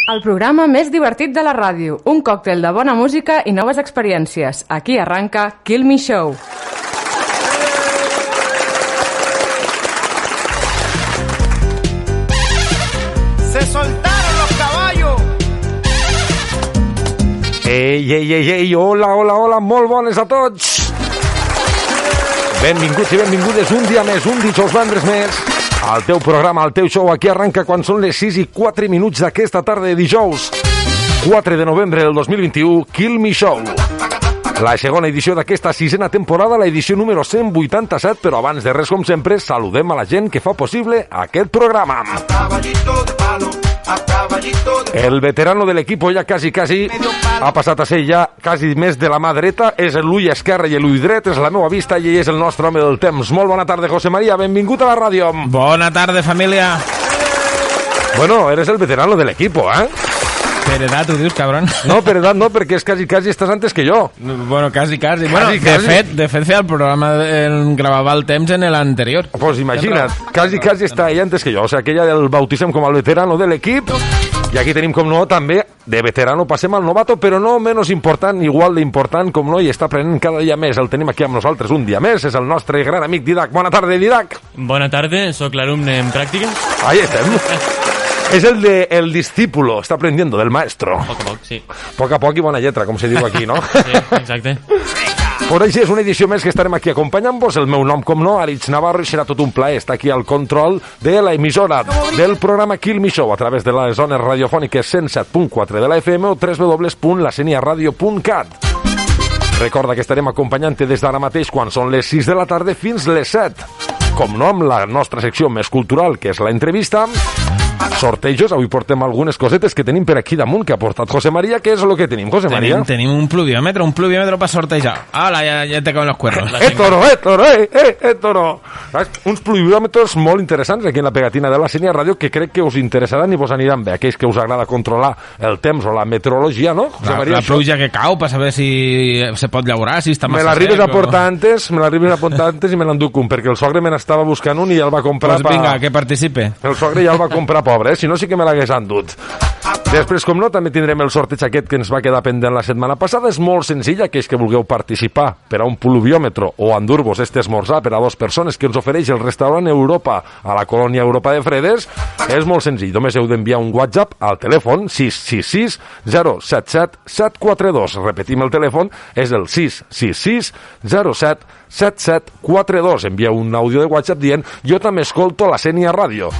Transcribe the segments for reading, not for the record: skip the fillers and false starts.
El programa més divertit de la ràdio, un còctel de bona música i noves experiències. Aquí arranca Kill Me Show. Se soltaron los caballos. Ei, hola, molt bones a tots. Benvinguts i benvingudes un dia més, un dijous vendres més, al teu programa, al teu show. Aquí arranca quan són les 6:04 d'aquesta tarda de dijous, 4 de novembre del 2021, Kill Me Show. La segona edició d'aquesta sisena temporada, la edició número 187, però abans de res, com sempre, saludem a la gent que fa possible aquest programa. El veterano de l'equip ja quasi ha passat a ser ja quasi més de la mà dreta, és l'ull esquerre i l'ull dret, és la meva vista i ell és el nostre home del temps. Molt bona tarda, José María, benvingut a la ràdio. Bona tarda, família. Bueno, eres el veterano de l'equip, eh? Per edat ho dius, cabron? No, per edat no, perquè és quasi estàs antes que jo. Bueno, quasi. Bueno, de fet, feia el programa, gravava el temps en l'anterior. Pues imagina't, quasi està ella antes que jo. O sea, que ella el bautisem com el veterano de l'equip. I aquí tenim, com no, també, de veterano passem al novato, però no menys important, igual d'important, com no, i està aprenent cada dia més. El tenim aquí amb nosaltres un dia més, és el nostre gran amic Didac. Bona tarda, Didac. Bona tarda, sóc l'alumne en pràctiques. Ahí estem. És el discípulo, està aprendiendo del maestro. Poc a poc, sí. Poc a poc i bona lletra, com se diu aquí, no? Sí, exacte. Por així és una edició més que estarem aquí acompanyant-vos. El meu nom, com no, Aritz Navarro, i serà tot un plaer estar aquí al control de la emissora del programa Kill Me Show a través de les zones radiofòniques 107.4 de la FM o www.laseniaradio.cat. Recorda que estarem acompanyant-te des d'ara mateix quan són les 6 de la tarda fins les 7. Com no, amb la nostra secció més cultural, que és l'entrevista, sortejos. Avui portem algunes cosetes que tenim per aquí damunt que ha portat José María. Què és el que tenim, José María? Tenim un pluviòmetre per sortejar. Hola, ja te cauen los cuernos. Toro. Uns pluviòmetres molt interessants aquí en la pegatina de la Senya Ràdio que crec que us interessaran i vos aniran bé. Aquells que us agrada controlar el temps o la meteorologia, no, José María? La pluja que cau per saber si se pot llaurar, si està massa sec. Me l'arribes a portar antes i me l'enduc un, perquè el sogre me n'estava buscant un i ja el va comprar. Pues vinga, que participe. El sogre ja el va comprar pobre, si no sí que me l'hagués endut. Després, com no, també tindrem el sorteig aquest que ens va quedar pendent la setmana passada. És molt senzill, aquells que vulgueu participar per a un pluviòmetre o endur-vos este esmorzar per a 2 persones que ens ofereix el restaurant Europa a la colònia Europa de Fredes. És molt senzill, només heu d'enviar un WhatsApp al telèfon 666 077 742. Repetim el telèfon, és el 666 07 7742. Envieu un àudio de WhatsApp dient jo també escolto la Senya Ràdio.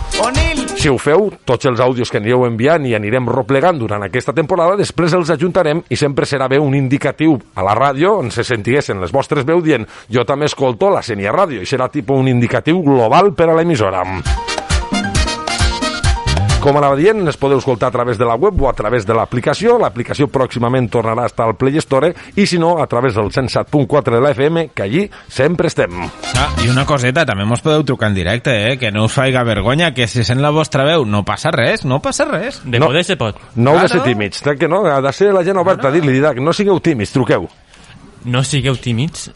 Si ho feu, tots els àudios que anireu enviant i anirem replegant durant aquesta temporada, després els ajuntarem i sempre serà bé un indicatiu a la ràdio on se sentiguessin les vostres veus dient jo també escolto la Senya Ràdio, i serà tipus un indicatiu global per a l'emissora. Com anava dient, es podeu escoltar a través de la web o a través de l'aplicació. L'aplicació pròximament tornarà a estar al Play Store, i si no, a través del 107.4 de la FM, que allí sempre estem. I una coseta, també mos podeu trucar en directe, que no us faiga vergonya, que si sent la vostra veu no passa res. De poder se pot. No heu de ser tímids, que no, ha de ser la gent oberta, dir-li, no sigueu tímids, truqueu. No sigueu tímids,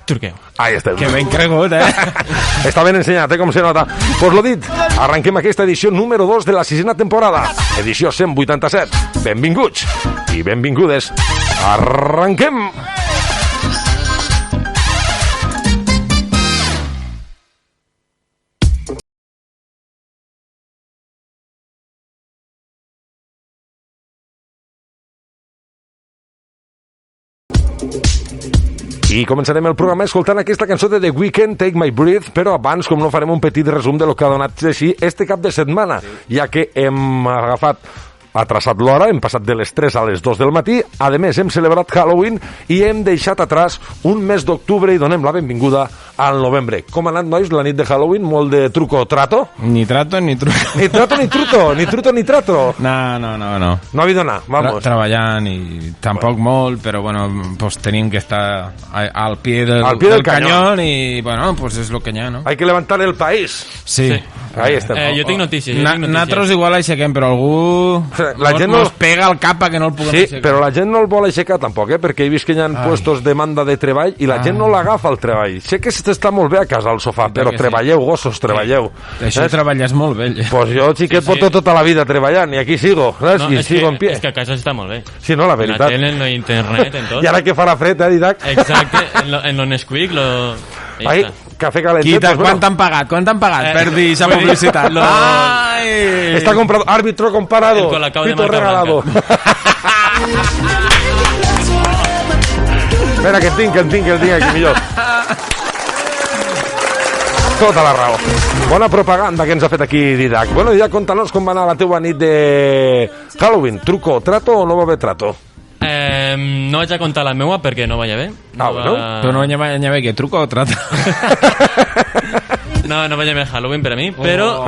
truqueu. Ahí estem. Que ben cregut, Està ben ensenyat, com se nota. Pues lo dit, arrenquem aquesta edició número 2 de la sisena temporada. Edició 187. Benvinguts i benvingudes. Arrenquem! I començarem el programa escoltant aquesta cançó de The Weeknd, Take My Breath, però abans, com no, farem un petit resum de lo que ha donat així este cap de setmana, ja que hem ha traçat l'hora, hem passat de les 3 a les 2 del matí, a més hem celebrat Halloween i hem deixat atràs un mes d'octubre i donem la benvinguda al novembre. Com ha anat, nois, la nit de Halloween? Molt de truco-trato? Ni trato ni truco. Ni trato ni truco, ni truco ni trato. No. No ha habido nada, vamos. Treballant i tampoc molt, però bueno, pues tenim que estar al pie del cañón i bueno, pues és lo que hi ha, no? Hay que levantar el país. Sí. Ahí estem. Jo tinc notícies. Nosaltres igual aixequem, però algú la gent no es pega al cap que no el puguem aixecar. Sí, però la gent no el vol aixecar tampoc, perquè he vist que hi ha puestos de demanda de treball i la gent no l'agafa el treball. Sé que està molt bé a casa al sofà, però treballeu, gossos, treballeu. Això treballes molt bé. Pues jo, xiquet, porto tota la vida treballant i aquí sigo, saps? I sigo en pie. És que a casa està molt bé. Sí, no, la veritat. En la tele, en internet, en tot. I ara que farà fred, Didac? Exacte, en lo Nesquik, Ai, cafè calentet. Quita, quan t'han pagat? Per dir esa publicitat? Ai! Està comprado, árbitro comparado, pito regalado. Espera, que el tinc aquí millor. Tota la raó. Bona propaganda que ens ha fet aquí Didac. Bueno, Didac, contanos com va anar la teua nit de Halloween. Truco, trato o no va haver trato? No vaig a contar la meua perquè no vaig haver. Bueno. Però no vaig haver que truco o trato? No vaig haver Halloween per a mi, però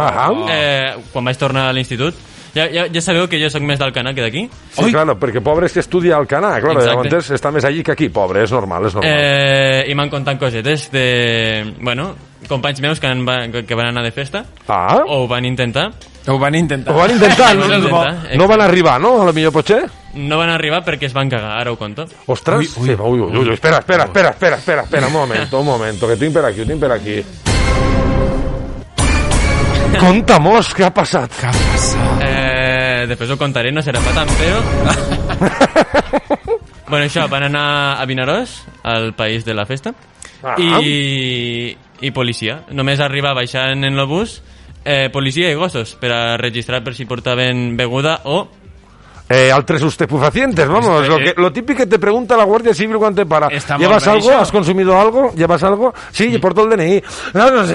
quan vaig tornar a l'institut ja sabeu que jo sóc més d'Alcanar que d'aquí. Sí, claro, perquè pobre és que estudia a Alcanar, claro, llavors està més allí que aquí, pobre, és normal. I m'han contat cosetes de, companys meus que van anar de festa, o ho van intentar. Ho van intentar, no van arribar, no? A lo millor potser? No van arribar perquè es van cagar, ara ho conto. Ostres, espera, un momento, que tinc per aquí. Conta-mos, què ha passat? Després ho contaré, no serà fa tant, però... Bueno, això, van anar a Vinaròs, al país de la festa, i policia. Només arribar baixant en el bus, policia i gossos, per a registrar per si portaven beguda o... altres estupefacientes, vamos, lo típico que te pregunta la Guardia Civil cuando te para. ¿Llevas algo? ¿Has consumido algo? ¿Llevas algo? Sí, porto el DNI. No sé,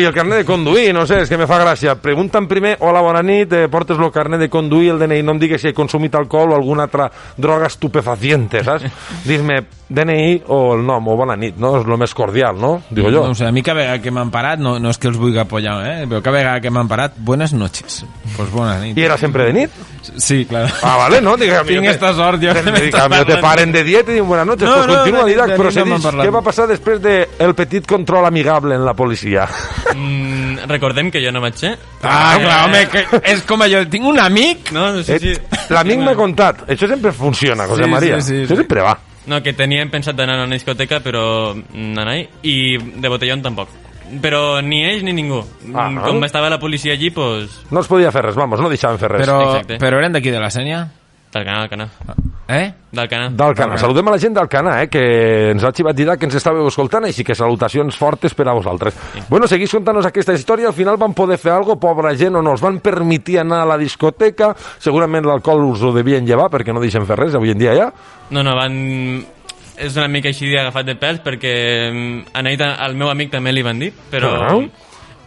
i el carnet de conduir, no sé, és que me fa gràcia. Pregunten primer, hola, bona nit, portes el carnet de conduir, el DNI, no em digues si he consumit alcohol o alguna altra droga estupefaciente, saps? Dis-me DNI o el nom, o bona nit, no? És lo més cordial, no? Digo jo. No sé, a mi cada vegada que m'han parat, no és que els vulgui apoyar, però cada vegada que m'han parat, buenas noches. Pues bona nit. I era sempre de nit? Sí, claro. Vale, no? Tinc esta sort, jo. Te paren de dia i te diuen buenas noches. Pues continua, Didac, però què va passar després del petit control amigable en la policia? Recordem que jo no vaig ser. Clar, home, és com allò, tinc un amic... L'amic m'ha contat. Això sempre funciona, José María. Això sempre va. No, que teníem pensat d'anar a una discoteca, però no anar-hi, i de botellón tampoc. Però ni ells ni ningú. Com estava la policia allí, pues... No es podia fer res, vamos, no deixaven fer res. Però eren d'aquí de la Sénia? D'Alcanar. D'Alcanar. Saludem a la gent d'Alcanar, que ens ha xivat Didac, que ens estàveu escoltant, així que salutacions fortes per a vosaltres. Bueno, seguís contant-nos aquesta història, al final van poder fer alguna cosa, pobra gent, o no els van permetir anar a la discoteca, segurament l'alcohol us ho devien llevar, perquè no deixen fer res avui en dia ja. No, van... És una mica així agafat de pèls, perquè al meu amic també li van dir, però...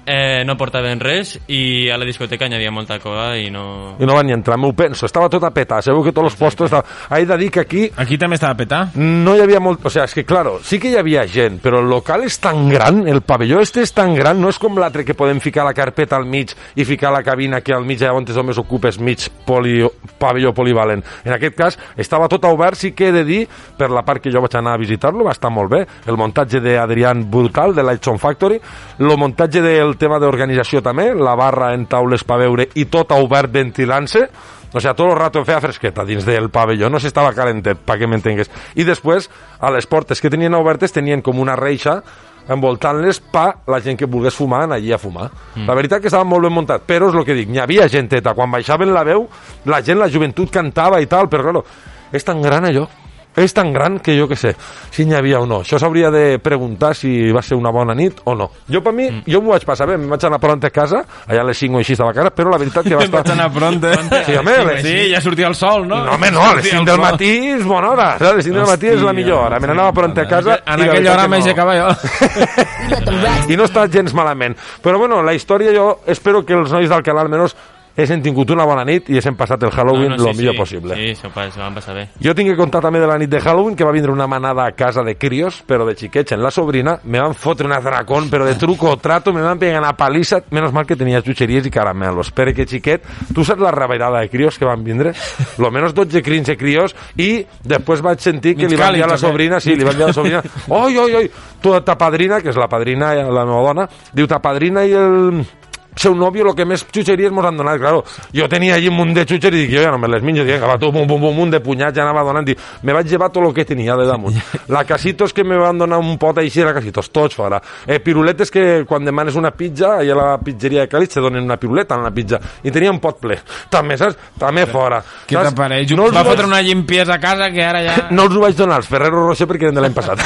no portaven res i a la discoteca hi havia molta cola i no van ni entrar, m'ho penso, estava tot a petar, segur que tots els postos he de dir que aquí també estava a petar? No hi havia molt, o sea, és que claro, sí que hi havia gent, però el local és tan gran, el pavelló és tan gran, no és com l'altre que podem ficar la carpeta al mig i ficar la cabina que al mig on només ocupes mig pavelló polivalent. En aquest cas estava tot obert, sí que he de dir, per la part que jo vaig anar a visitar-lo, va estar molt bé, el muntatge d'Adrián Brutal de Lightson Factory, el muntatge del tema d'organització també, la barra en taules per beure i tot obert ventilant-se, o sigui, tot el rato feia fresqueta dins del pavelló, no s'estava calentet, perquè m'entengues. I després, a les portes que tenien obertes, tenien com una reixa envoltant-les per la gent que volgués fumar, anar allí a fumar. La veritat que estava molt ben muntat, però és el que dic, n'hi havia genteta, quan baixaven la veu, la gent, la joventut cantava i tal, però claro, és tan gran allò. És tan gran que jo que sé si n'hi havia o no. Això s'hauria de preguntar si va ser una bona nit o no. Jo per mi, jo m'ho vaig passar bé, em vaig anar pront a casa, allà a les 5 o així estava cara, però la veritat que va estar... Vaig anar pront, Sí, ja sortia el sol, no? No, home, no, a les 5 del matí és bona hora, a les 5 del matí és la millor hora. Me n'anava pront a casa... En aquella hora m'aixecava jo. I no està gens malament. Però bueno, la història jo espero que els nois del canal almenys hem tingut una bona nit i hem passat el Halloween lo millor possible. Sí, s'ho van passar bé. Jo tinc que contar també de la nit de Halloween, que va vindre una manada a casa de crios, però de xiquets, en la sobrina, me van fotre un atracón, però de truco o trato, me van pegar una palissa, menos mal que tenia xucheries i caramelos, perquè xiquet, tu saps la revirada de crios que van vindre? Lo menos 12 15 crios, i després vaig sentir que li van dir a la sobrina, li van dir a la sobrina, oi, ta padrina, que és la padrina, la meva dona, diu, ta padrina i seu nòvio el que més xutxeries mos han donat, claro. Jo tenia allí un munt de xutxeries i dic, jo ja no me les minyo, dic, va, tu, un munt de punyats, ja anava donant, dic, me vaig llevar tot el que tenia de damunt. La casitos que me van donar un pot així, la casitos, tots fora. Piruletes que quan demanes una pizza, allà a la pizzeria de Càlig te donen una piruleta en la pizza, i tenia un pot ple. També, saps? També fora. Què t'apareix? No va fotre una llimpiesa a casa que ara ja... No els ho vaig donar als Ferrero Rocher perquè eren de l'any passat.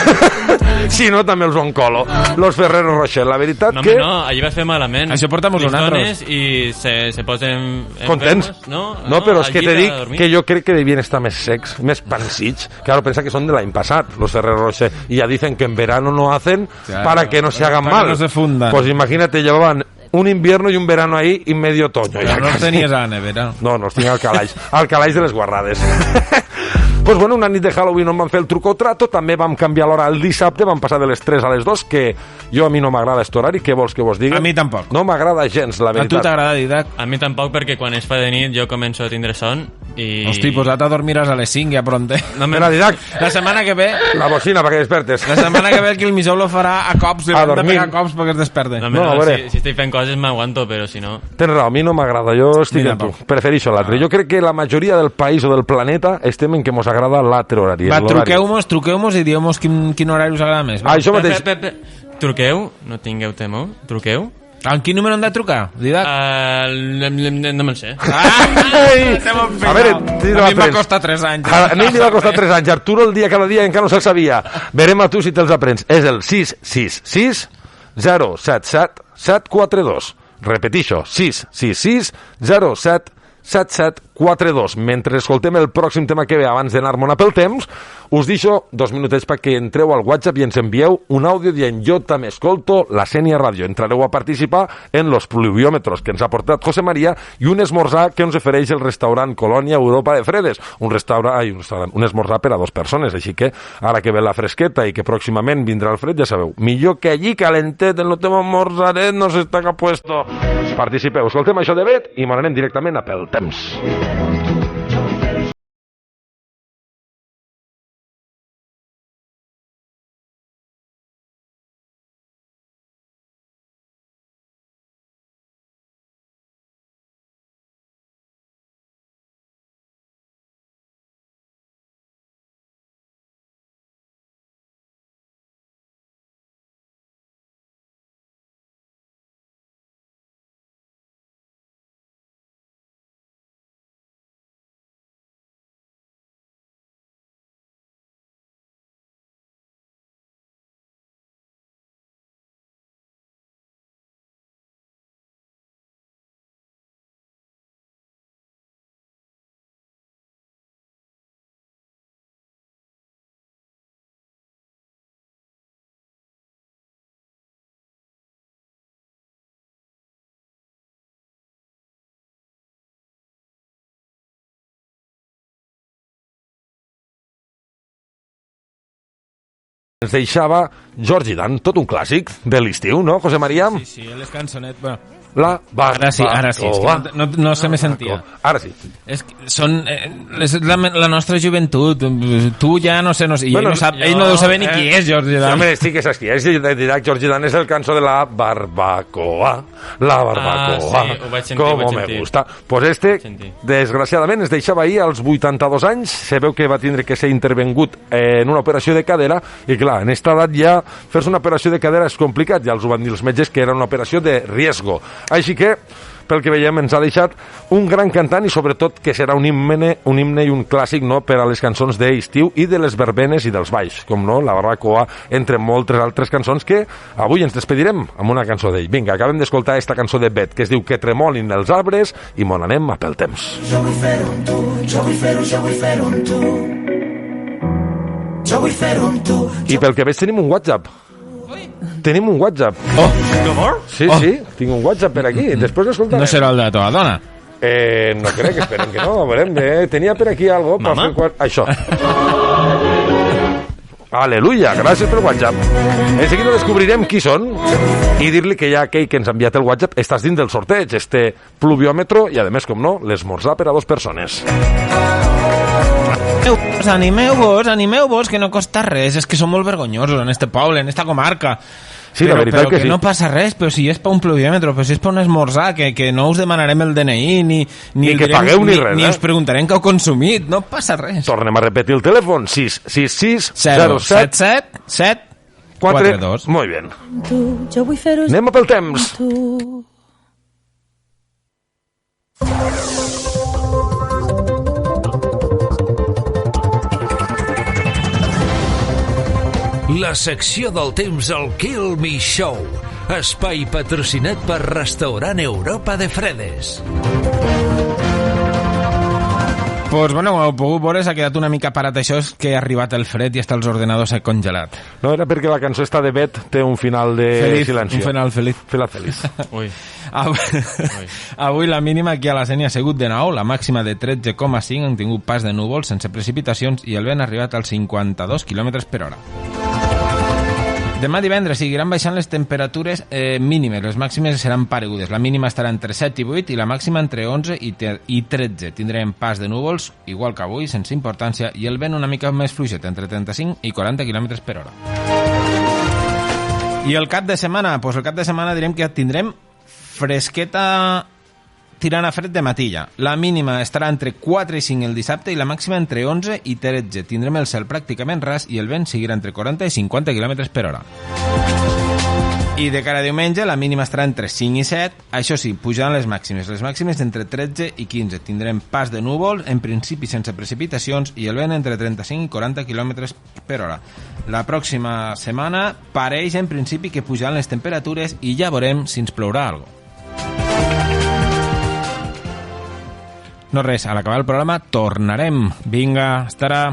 Si no, també els Oncolo, los Ferrero Rocher. La veritat que... No, allí vas fer malament. Això portamos nosaltres. I se posen contents. No, però és que te dic que jo crec que devien estar més secs, més pansits. Claro, pensa que són de l'any passat, los Ferrero Rocher, y ya dicen que en verano no hacen para que no se hagan mal. No se fundan. Pues imagínate, llevaban un invierno y un verano ahí y medio otoño. Pero no los tenías a la nevera. No, els tinc al calaix de les guarrades. Pues bueno, una nit de Halloween on vam fer el truco o trato, també vam canviar l'hora el dissabte, vam passar de les 3 a les 2, que a mi no m'agrada aquest horari, què vols que vos digui? A mi tampoc. No m'agrada gens, la veritat. A tu t'agrada, Didac? A mi tampoc, perquè quan es fa de nit jo començo a tindre son i... Hosti, posat a dormiràs a les 5 ja pronte. No, mira, Didac. La setmana que ve... La bocina perquè despertes. La setmana que ve el Quilmisou lo farà a cops, li hem de pegar cops perquè es desperte. No, si estic fent coses m'aguanto, però si no... Tens raó, a mi no m'agrada, jo estic amb tu. Prefereixo l'altre. Jo crec que la majoria del país o del planeta estem en que mos agrada l'altre horari. Va, truqueu-mos i dieu-mos quin horari us agrada més. Això mateix. Truqueu, no tingueu temor, truqueu. En quin número hem de trucar, Didac? No me'l sé. A veure, a mi m'ha costat 3 anys. A mi m'ha costat 3 anys. Arturo el dia cada dia encara no se'l sabia. Verem a tu si te'ls aprens. És el 666 077 742. Repetixo, 666 07 7742. Mentre escoltem el pròxim tema que ve abans d'anar-me'n a pel temps, us deixo 2 minutets perquè entreu al WhatsApp i ens envieu un àudio dient jo també escolto la Sènia Ràdio. Entrareu a participar en los pluviòmetros que ens ha portat José María i un esmorzar que ens ofereix el restaurant Colònia Europa de Fredes. Un esmorzar per a 2 persones, així que ara que ve la fresqueta i que pròximament vindrà el fred, ja sabeu, millor que allí calentet en el teu esmorzaret no s'està capuesto. Participeu, escoltem això de Bet i m'anem directament a pel temps. Ens deixava Georgie Dan, tot un clàssic de l'estiu, no, José María? Sí, les cançonet, bueno. Ara sí, és que no se me sentia. Ara sí. És que són la nostra joventut. Tu ja no sé, ell no deu saber ni qui és Georgie Dan. Home, sí que saps qui és. Georgie Dan és el cançó de la barbacoa. La barbacoa. Sí, ho vaig sentir, Como me gusta. Pues desgraciadament, es deixava ahir als 82 anys. Se veu que va tindre que ser intervengut en una operació de cadera i clar, en esta edat ja fer-se una operació de cadera és complicat. Ja els ho van dir els metges que era una operació de riesgo. Així que, pel que veiem, ens ha deixat un gran cantant i sobretot que serà un himne i un clàssic, no?, per a les cançons d'estiu i de les verbenes i dels balls, com no, la barbacoa, entre moltes altres cançons que avui ens despedirem amb una cançó d'ell. Vinga, acabem d'escoltar esta cançó de Bet, que es diu Que tremolin els arbres i mon anem a pel temps. Jo vull fer-ho amb tu, jo vull fer-ho amb tu. Jo vull fer-ho amb tu. I pel que veig tenim un WhatsApp. Tenim un WhatsApp. Sí, tinc un WhatsApp per aquí. Després escoltarem. No serà el de la teva dona? No crec, esperem que no. Veurem, tenia per aquí algo. Mama? Això. Aleluia, gràcies pel WhatsApp. En seguida descobrirem qui són i dir-li que ja aquell que ens ha enviat el WhatsApp estàs dins del sorteig, este pluviòmetro i, a més, com no, l'esmorzar per a 2 persones. Animeu-vos, que no costa res, és que som molt vergonyosos en este poble, en esta comarca. Sí, la veritat que sí. No passa res, però si és per un pluviòmetre, però si és per un esmorzar, que no us demanarem el DNI, ni que pagueu ni res, ni us preguntarem que heu consumit, no passa res. Tornem a repetir el telèfon, 666 077 742. Molt bé. Anem a pel temps. La secció del temps al Kill Me Show. Espai patrocinat per Restaurant Europa de Fredes. Pues bueno, com heu pogut veure, s'ha quedat una mica parat això, és que ha arribat el fred i està els ordenadors congelat. No, era perquè la cançó esta de Bet té un final de feliz, silencio. Un final feliç. Final feliç. Ui. Avui la mínima aquí a la Sénia ha sigut de 9, la màxima de 13,5, han tingut pas de núvols sense precipitacions i el vent ha arribat als 52 km per hora. Demà divendres seguiran baixant les temperatures mínimes, les màximes seran paregudes. La mínima estarà entre 7 i 8 i la màxima entre 11 i 13. Tindrem pas de núvols, igual que avui, sense importància, i el vent una mica més fluixet, entre 35 i 40 km per hora. I el cap de setmana? Pues el cap de setmana direm que tindrem fresqueta tirant a fred de matilla. La mínima estarà entre 4 i 5 el dissabte i la màxima entre 11 i 13. Tindrem el cel pràcticament ras i el vent seguirà entre 40 i 50 km per hora. I de cara a diumenge la mínima estarà entre 5 i 7. Això sí, pujaran les màximes. Les màximes entre 13 i 15. Tindrem pas de núvols, en principi sense precipitacions, i el vent entre 35 i 40 km per hora. La pròxima setmana pareix en principi que pujaran les temperatures i ja veurem si ens plourà alguna cosa. No res, a l'acabar el programa tornarem. Vinga, estarà...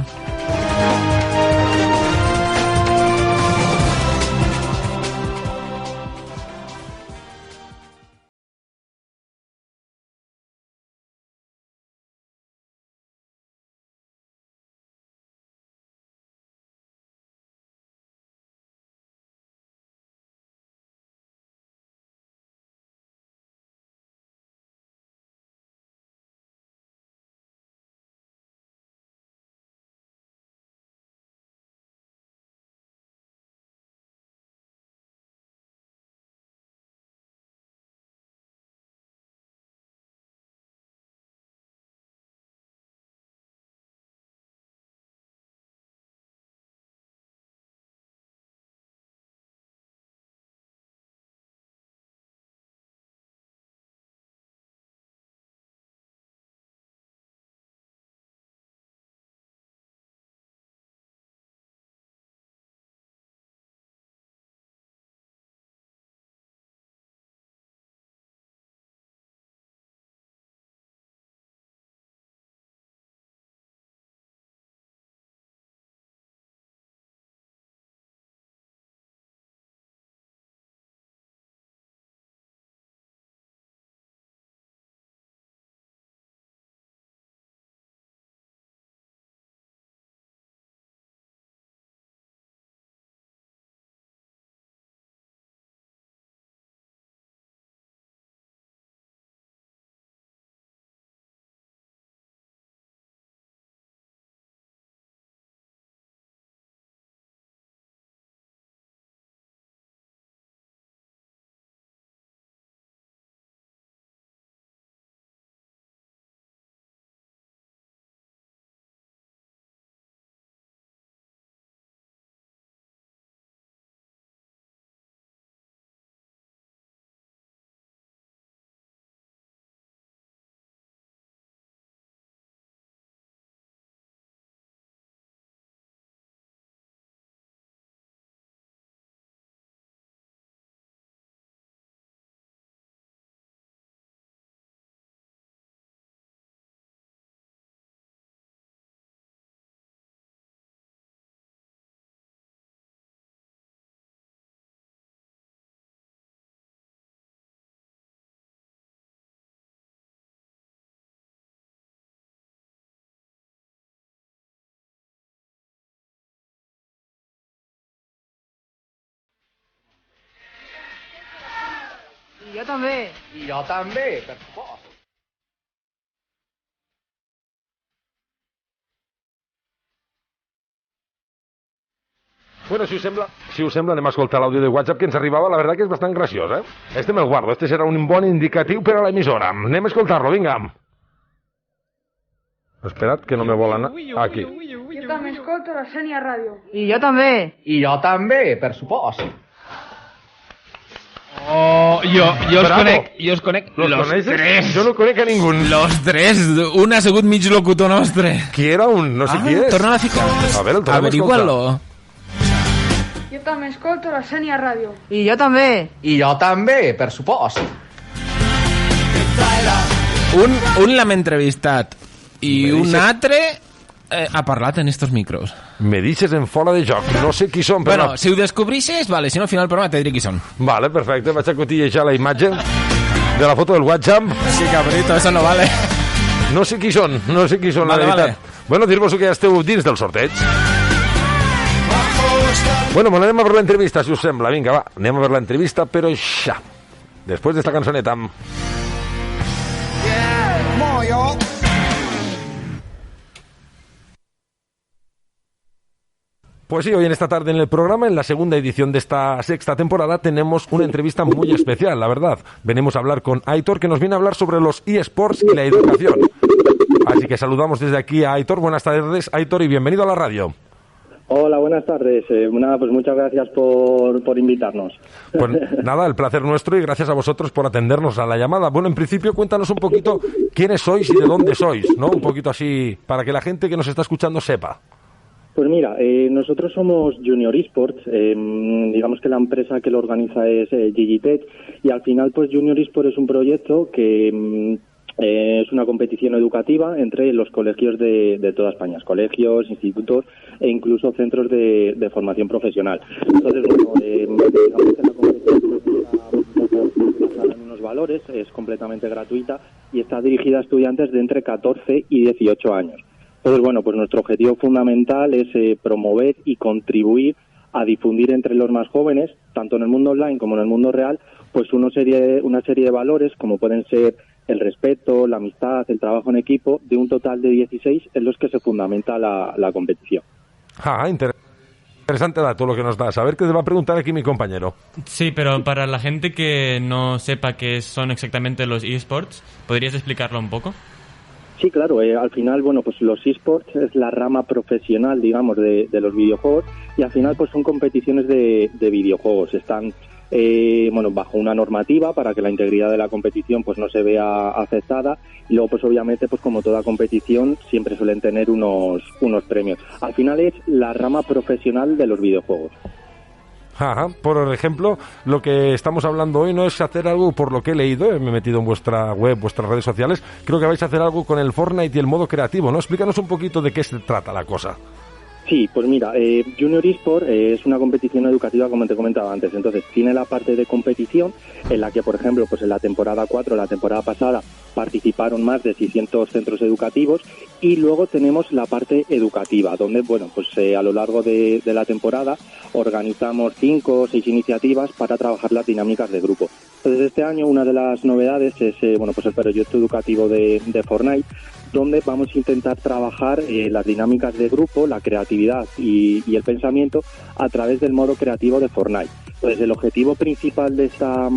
Jo també. I jo també, per supost. Bueno, si us sembla, anem a escoltar l'àudio de WhatsApp que ens arribava, la veritat que és bastant graciós, eh? Este me'l guardo, este serà un bon indicatiu per a l'emissora. Anem a escoltar-lo, vinga. Espera't, que no me vol anar... Aquí. Jo també escolto la Sènia Ràdio. I jo també. I jo també, per supost. Oh, jo os conec los tres. Jo no conec a ningú. Los tres. Un ha sigut mig locutor nostre. Qui era un? No sé qui és. Torna a ficar. A veure, el tornem a Averigua'l-lo. Jo també escolto la Sènia Ràdio. I jo també. I jo també, per supost. Un l'hem entrevistat i un altre ha parlat en estos micros. Me deixes en fora de joc. No sé qui són, però... Bueno, si ho descobrisses, vale, si no al final del programa te diré qui són. Vale, perfecte. Vaig a cotillejar la imatge de la foto del WhatsApp. Sí, cabrito, eso no vale. No sé qui són, la veritat. Vale. Bueno, dir-vos que ja esteu dins del sorteig. Bueno, anem a veure l'entrevista, si us sembla. Vinga, va, anem a veure l'entrevista, però ja. Després d'esta cançoneta. Pues sí, hoy en esta tarde en el programa, en la segunda edición de esta sexta temporada, tenemos una entrevista muy especial, la verdad. Venimos a hablar con Aitor, que nos viene a hablar sobre los eSports y la educación. Así que saludamos desde aquí a Aitor. Buenas tardes, Aitor, y bienvenido a la radio. Hola, buenas tardes. Pues muchas gracias por invitarnos. Pues nada, el placer nuestro y gracias a vosotros por atendernos a la llamada. Bueno, en principio cuéntanos un poquito quiénes sois y de dónde sois, ¿no? Un poquito así, para que la gente que nos está escuchando sepa. Pues mira, nosotros somos Junior Esports, digamos que la empresa que lo organiza es Gigitech, y al final pues Junior Esports es un proyecto que es una competición educativa entre los colegios de toda España, colegios, institutos e incluso centros de formación profesional. Entonces, bueno, digamos que la competición está basada en unos valores, es completamente gratuita y está dirigida a estudiantes de entre 14 y 18 años. Entonces, bueno, pues nuestro objetivo fundamental es promover y contribuir a difundir entre los más jóvenes, tanto en el mundo online como en el mundo real, pues una serie de valores como pueden ser el respeto, la amistad, el trabajo en equipo, de un total de 16 en los que se fundamenta la competición. Interesante dato lo que nos das. A ver qué te va a preguntar aquí mi compañero. Sí, pero para la gente que no sepa qué son exactamente los eSports, ¿podrías explicarlo un poco? Sí, claro. Al final, bueno, pues los eSports es la rama profesional, digamos, de los videojuegos, y al final pues son competiciones de videojuegos. Están bueno, bajo una normativa para que la integridad de la competición pues no se vea afectada, y luego pues obviamente pues como toda competición siempre suelen tener unos premios. Al final es la rama profesional de los videojuegos. Ajá. Por ejemplo, lo que estamos hablando hoy no es hacer algo, por lo que he leído, me he metido en vuestra web, vuestras redes sociales, creo que vais a hacer algo con el Fortnite y el modo creativo, ¿no? Explícanos un poquito de qué se trata la cosa. Sí, pues mira, Junior Esports es una competición educativa, como te comentaba antes. Entonces, tiene la parte de competición, en la que, por ejemplo, pues en la temporada 4, la temporada pasada, participaron más de 600 centros educativos, y luego tenemos la parte educativa, donde, bueno, pues a lo largo de la temporada organizamos 5 o 6 iniciativas para trabajar las dinámicas de grupo. Entonces, este año una de las novedades es, bueno, pues el proyecto educativo de Fortnite, donde vamos a intentar trabajar las dinámicas de grupo, la creatividad y el pensamiento a través del modo creativo de Fortnite. Entonces, el objetivo principal de esta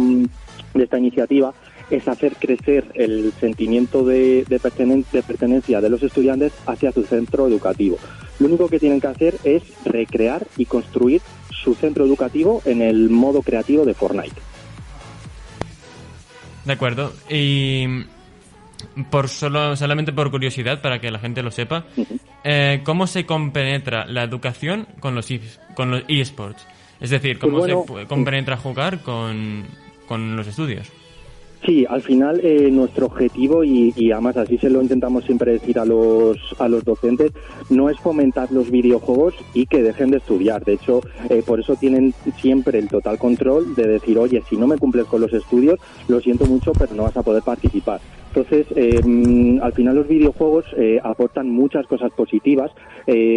iniciativa es hacer crecer el sentimiento de pertenencia de los estudiantes hacia su centro educativo. Lo único que tienen que hacer es recrear y construir su centro educativo en el modo creativo de Fortnite. De acuerdo. Y solamente por curiosidad, para que la gente lo sepa, ¿cómo se compenetra la educación con los eSports? Es decir, ¿cómo se compenetra jugar con los estudios? Sí, al final nuestro objetivo, y además así se lo intentamos siempre decir a los docentes, no es fomentar los videojuegos y que dejen de estudiar. De hecho, por eso tienen siempre el total control de decir, oye, si no me cumples con los estudios, lo siento mucho, pero no vas a poder participar. Entonces, al final los videojuegos aportan muchas cosas positivas,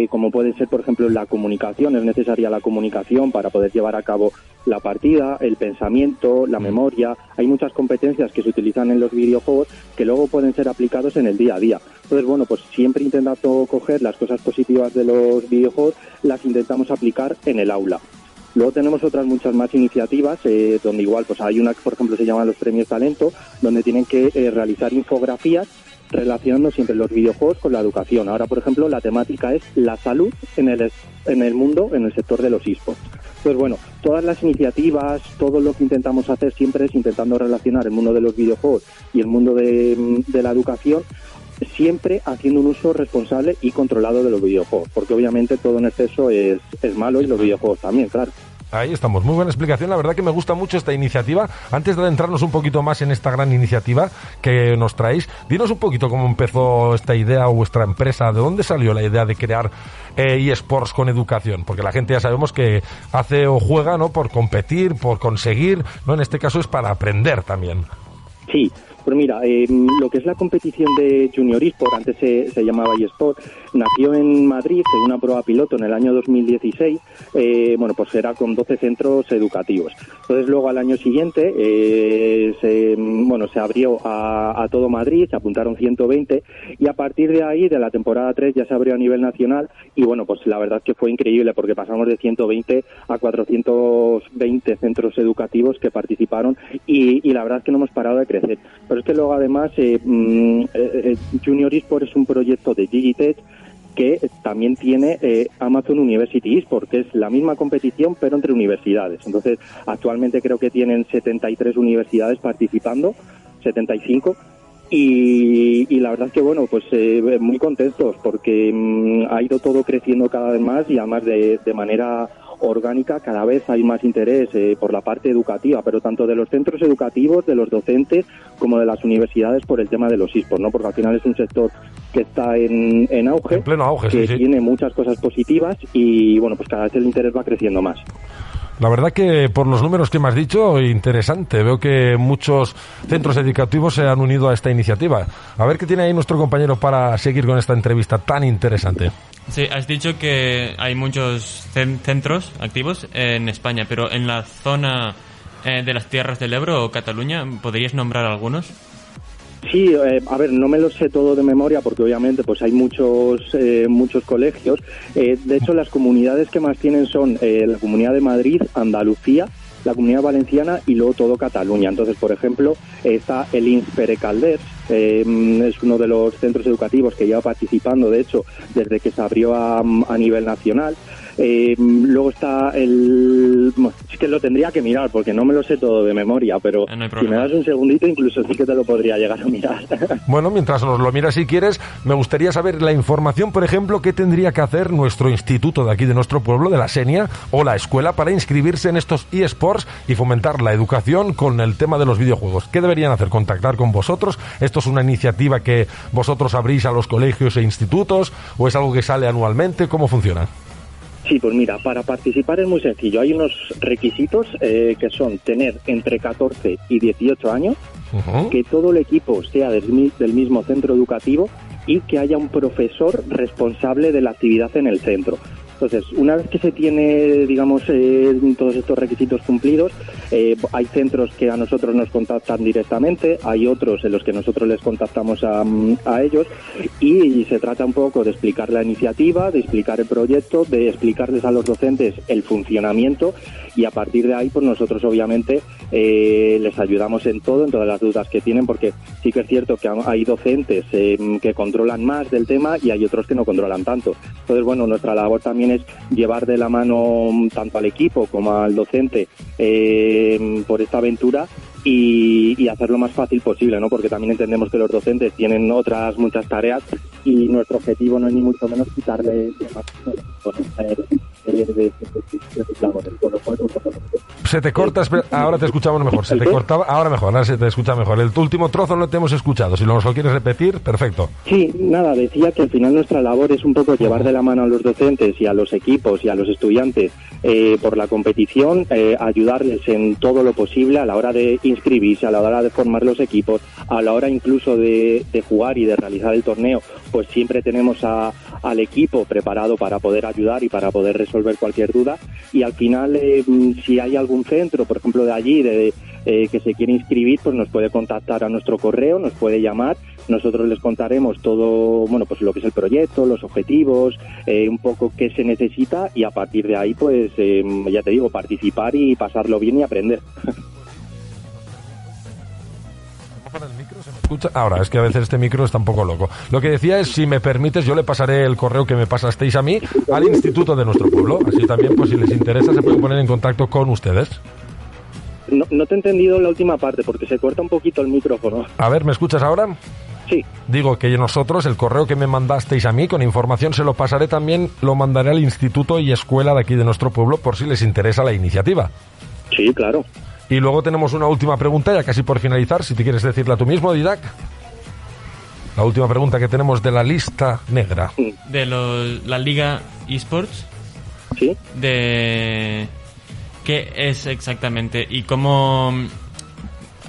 como puede ser, por ejemplo, la comunicación. Es necesaria la comunicación para poder llevar a cabo la partida, el pensamiento, la memoria. Hay muchas competencias que se utilizan en los videojuegos que luego pueden ser aplicados en el día a día. Entonces, bueno, pues siempre intentando coger las cosas positivas de los videojuegos, las intentamos aplicar en el aula. Luego tenemos otras muchas más iniciativas, donde igual pues hay una que, por ejemplo, se llama los Premios Talento, donde tienen que realizar infografías relacionando siempre los videojuegos con la educación. Ahora, por ejemplo, la temática es la salud en el mundo, en el sector de los eSports. Entonces, bueno, todas las iniciativas, todo lo que intentamos hacer siempre es intentando relacionar el mundo de los videojuegos y el mundo de la educación, siempre haciendo un uso responsable y controlado de los videojuegos, porque obviamente todo en exceso es malo, y los videojuegos también, claro. Ahí estamos, muy buena explicación, la verdad que me gusta mucho esta iniciativa. Antes de adentrarnos un poquito más en esta gran iniciativa que nos traéis, dinos un poquito cómo empezó esta idea o vuestra empresa, de dónde salió la idea de crear eSports con educación, porque la gente ya sabemos que hace o juega, ¿no?, por competir, por conseguir, ¿no? En este caso es para aprender también. Sí. Pues mira, lo que es la competición de Junior eSport, antes se llamaba eSport, nació en Madrid en una prueba piloto en el año 2016, bueno, pues era con 12 centros educativos. Entonces luego al año siguiente se abrió a todo Madrid, se apuntaron 120, y a partir de ahí, de la temporada 3, ya se abrió a nivel nacional, y bueno, pues la verdad es que fue increíble, porque pasamos de 120 a 420 centros educativos que participaron, y la verdad es que no hemos parado de crecer. Pero es que luego además Junior eSport es un proyecto de Digitech que también tiene Amazon University eSport, que es la misma competición pero entre universidades. Entonces actualmente creo que tienen 73 universidades participando, 75, y la verdad es que bueno, pues muy contentos porque ha ido todo creciendo cada vez más, y además de manera orgánica. Cada vez hay más interés por la parte educativa, pero tanto de los centros educativos, de los docentes, como de las universidades, por el tema de los eSports, ¿no? Porque al final es un sector que está en auge, en pleno auge, que sí. Tiene muchas cosas positivas, y bueno, pues cada vez el interés va creciendo más. La verdad que por los números que me has dicho, interesante. Veo que muchos centros educativos se han unido a esta iniciativa. A ver qué tiene ahí nuestro compañero para seguir con esta entrevista tan interesante. Sí, has dicho que hay muchos centros activos en España, pero en la zona de las Tierras del Ebro o Cataluña, ¿podrías nombrar algunos? Sí, a ver, no me lo sé todo de memoria porque obviamente pues hay muchos colegios. De hecho, las comunidades que más tienen son la Comunidad de Madrid, Andalucía, la Comunidad Valenciana y luego todo Cataluña. Entonces, por ejemplo, está el INS Pere Calders, es uno de los centros educativos que lleva participando, de hecho, desde que se abrió a nivel nacional. Luego está es que lo tendría que mirar porque no me lo sé todo de memoria, pero no hay si me das un segundito incluso sí que te lo podría llegar a mirar. Bueno, mientras nos lo miras si quieres, me gustaría saber la información, por ejemplo, qué tendría que hacer nuestro instituto de aquí de nuestro pueblo, de la Senia, o la escuela, para inscribirse en estos eSports y fomentar la educación con el tema de los videojuegos. ¿Qué deberían hacer? ¿Contactar con vosotros? ¿Esto es una iniciativa que vosotros abrís a los colegios e institutos o es algo que sale anualmente? ¿Cómo funciona? Sí, pues mira, para participar es muy sencillo. Hay unos requisitos que son tener entre 14 y 18 años, que todo el equipo sea del mismo centro educativo y que haya un profesor responsable de la actividad en el centro. Entonces, una vez que se tiene, digamos, todos estos requisitos cumplidos, hay centros que a nosotros nos contactan directamente, hay otros en los que nosotros les contactamos a ellos, y se trata un poco de explicar la iniciativa, de explicar el proyecto, de explicarles a los docentes el funcionamiento, y a partir de ahí, pues nosotros obviamente les ayudamos en todo, en todas las dudas que tienen, porque sí que es cierto que hay docentes que controlan más del tema y hay otros que no controlan tanto. Entonces, bueno, nuestra labor también es llevar de la mano tanto al equipo como al docente por esta aventura y hacerlo lo más fácil posible, ¿no? Porque también entendemos que los docentes tienen otras muchas tareas y nuestro objetivo no es ni mucho menos quitarle Se te corta, ahora te escuchamos mejor. Se te cortaba, ahora mejor, ahora se te escucha mejor. El último trozo no te hemos escuchado. Si nos lo quieres repetir, perfecto. Sí, nada, decía que al final nuestra labor es un poco llevar de la mano a los docentes y a los equipos y a los estudiantes por la competición, ayudarles en todo lo posible a la hora de inscribirse, a la hora de formar los equipos, a la hora incluso de jugar y de realizar el torneo, pues siempre tenemos al equipo preparado para poder ayudar y para poder resolver cualquier duda. Y al final, si hay algún centro, por ejemplo de allí, que se quiere inscribir, pues nos puede contactar a nuestro correo, nos puede llamar, nosotros les contaremos todo, bueno, pues lo que es el proyecto, los objetivos, un poco qué se necesita, y a partir de ahí, pues ya te digo, participar y pasarlo bien y aprender. El micro se me escucha. Ahora, es que a veces este micro está un poco loco. Lo que decía es, si me permites, yo le pasaré el correo que me pasasteis a mí al instituto de nuestro pueblo. Así también, pues si les interesa, se pueden poner en contacto con ustedes. No te he entendido la última parte, porque se corta un poquito el micrófono. A ver, ¿me escuchas ahora? Sí. Digo que nosotros, el correo que me mandasteis a mí con información, se lo pasaré también, lo mandaré al instituto y escuela de aquí de nuestro pueblo, por si les interesa la iniciativa. Sí, claro. Y luego tenemos una última pregunta, ya casi por finalizar, si te quieres decirla tú mismo, Didac. La última pregunta que tenemos de la lista negra. De la Liga eSports. Sí. De qué es exactamente y cómo...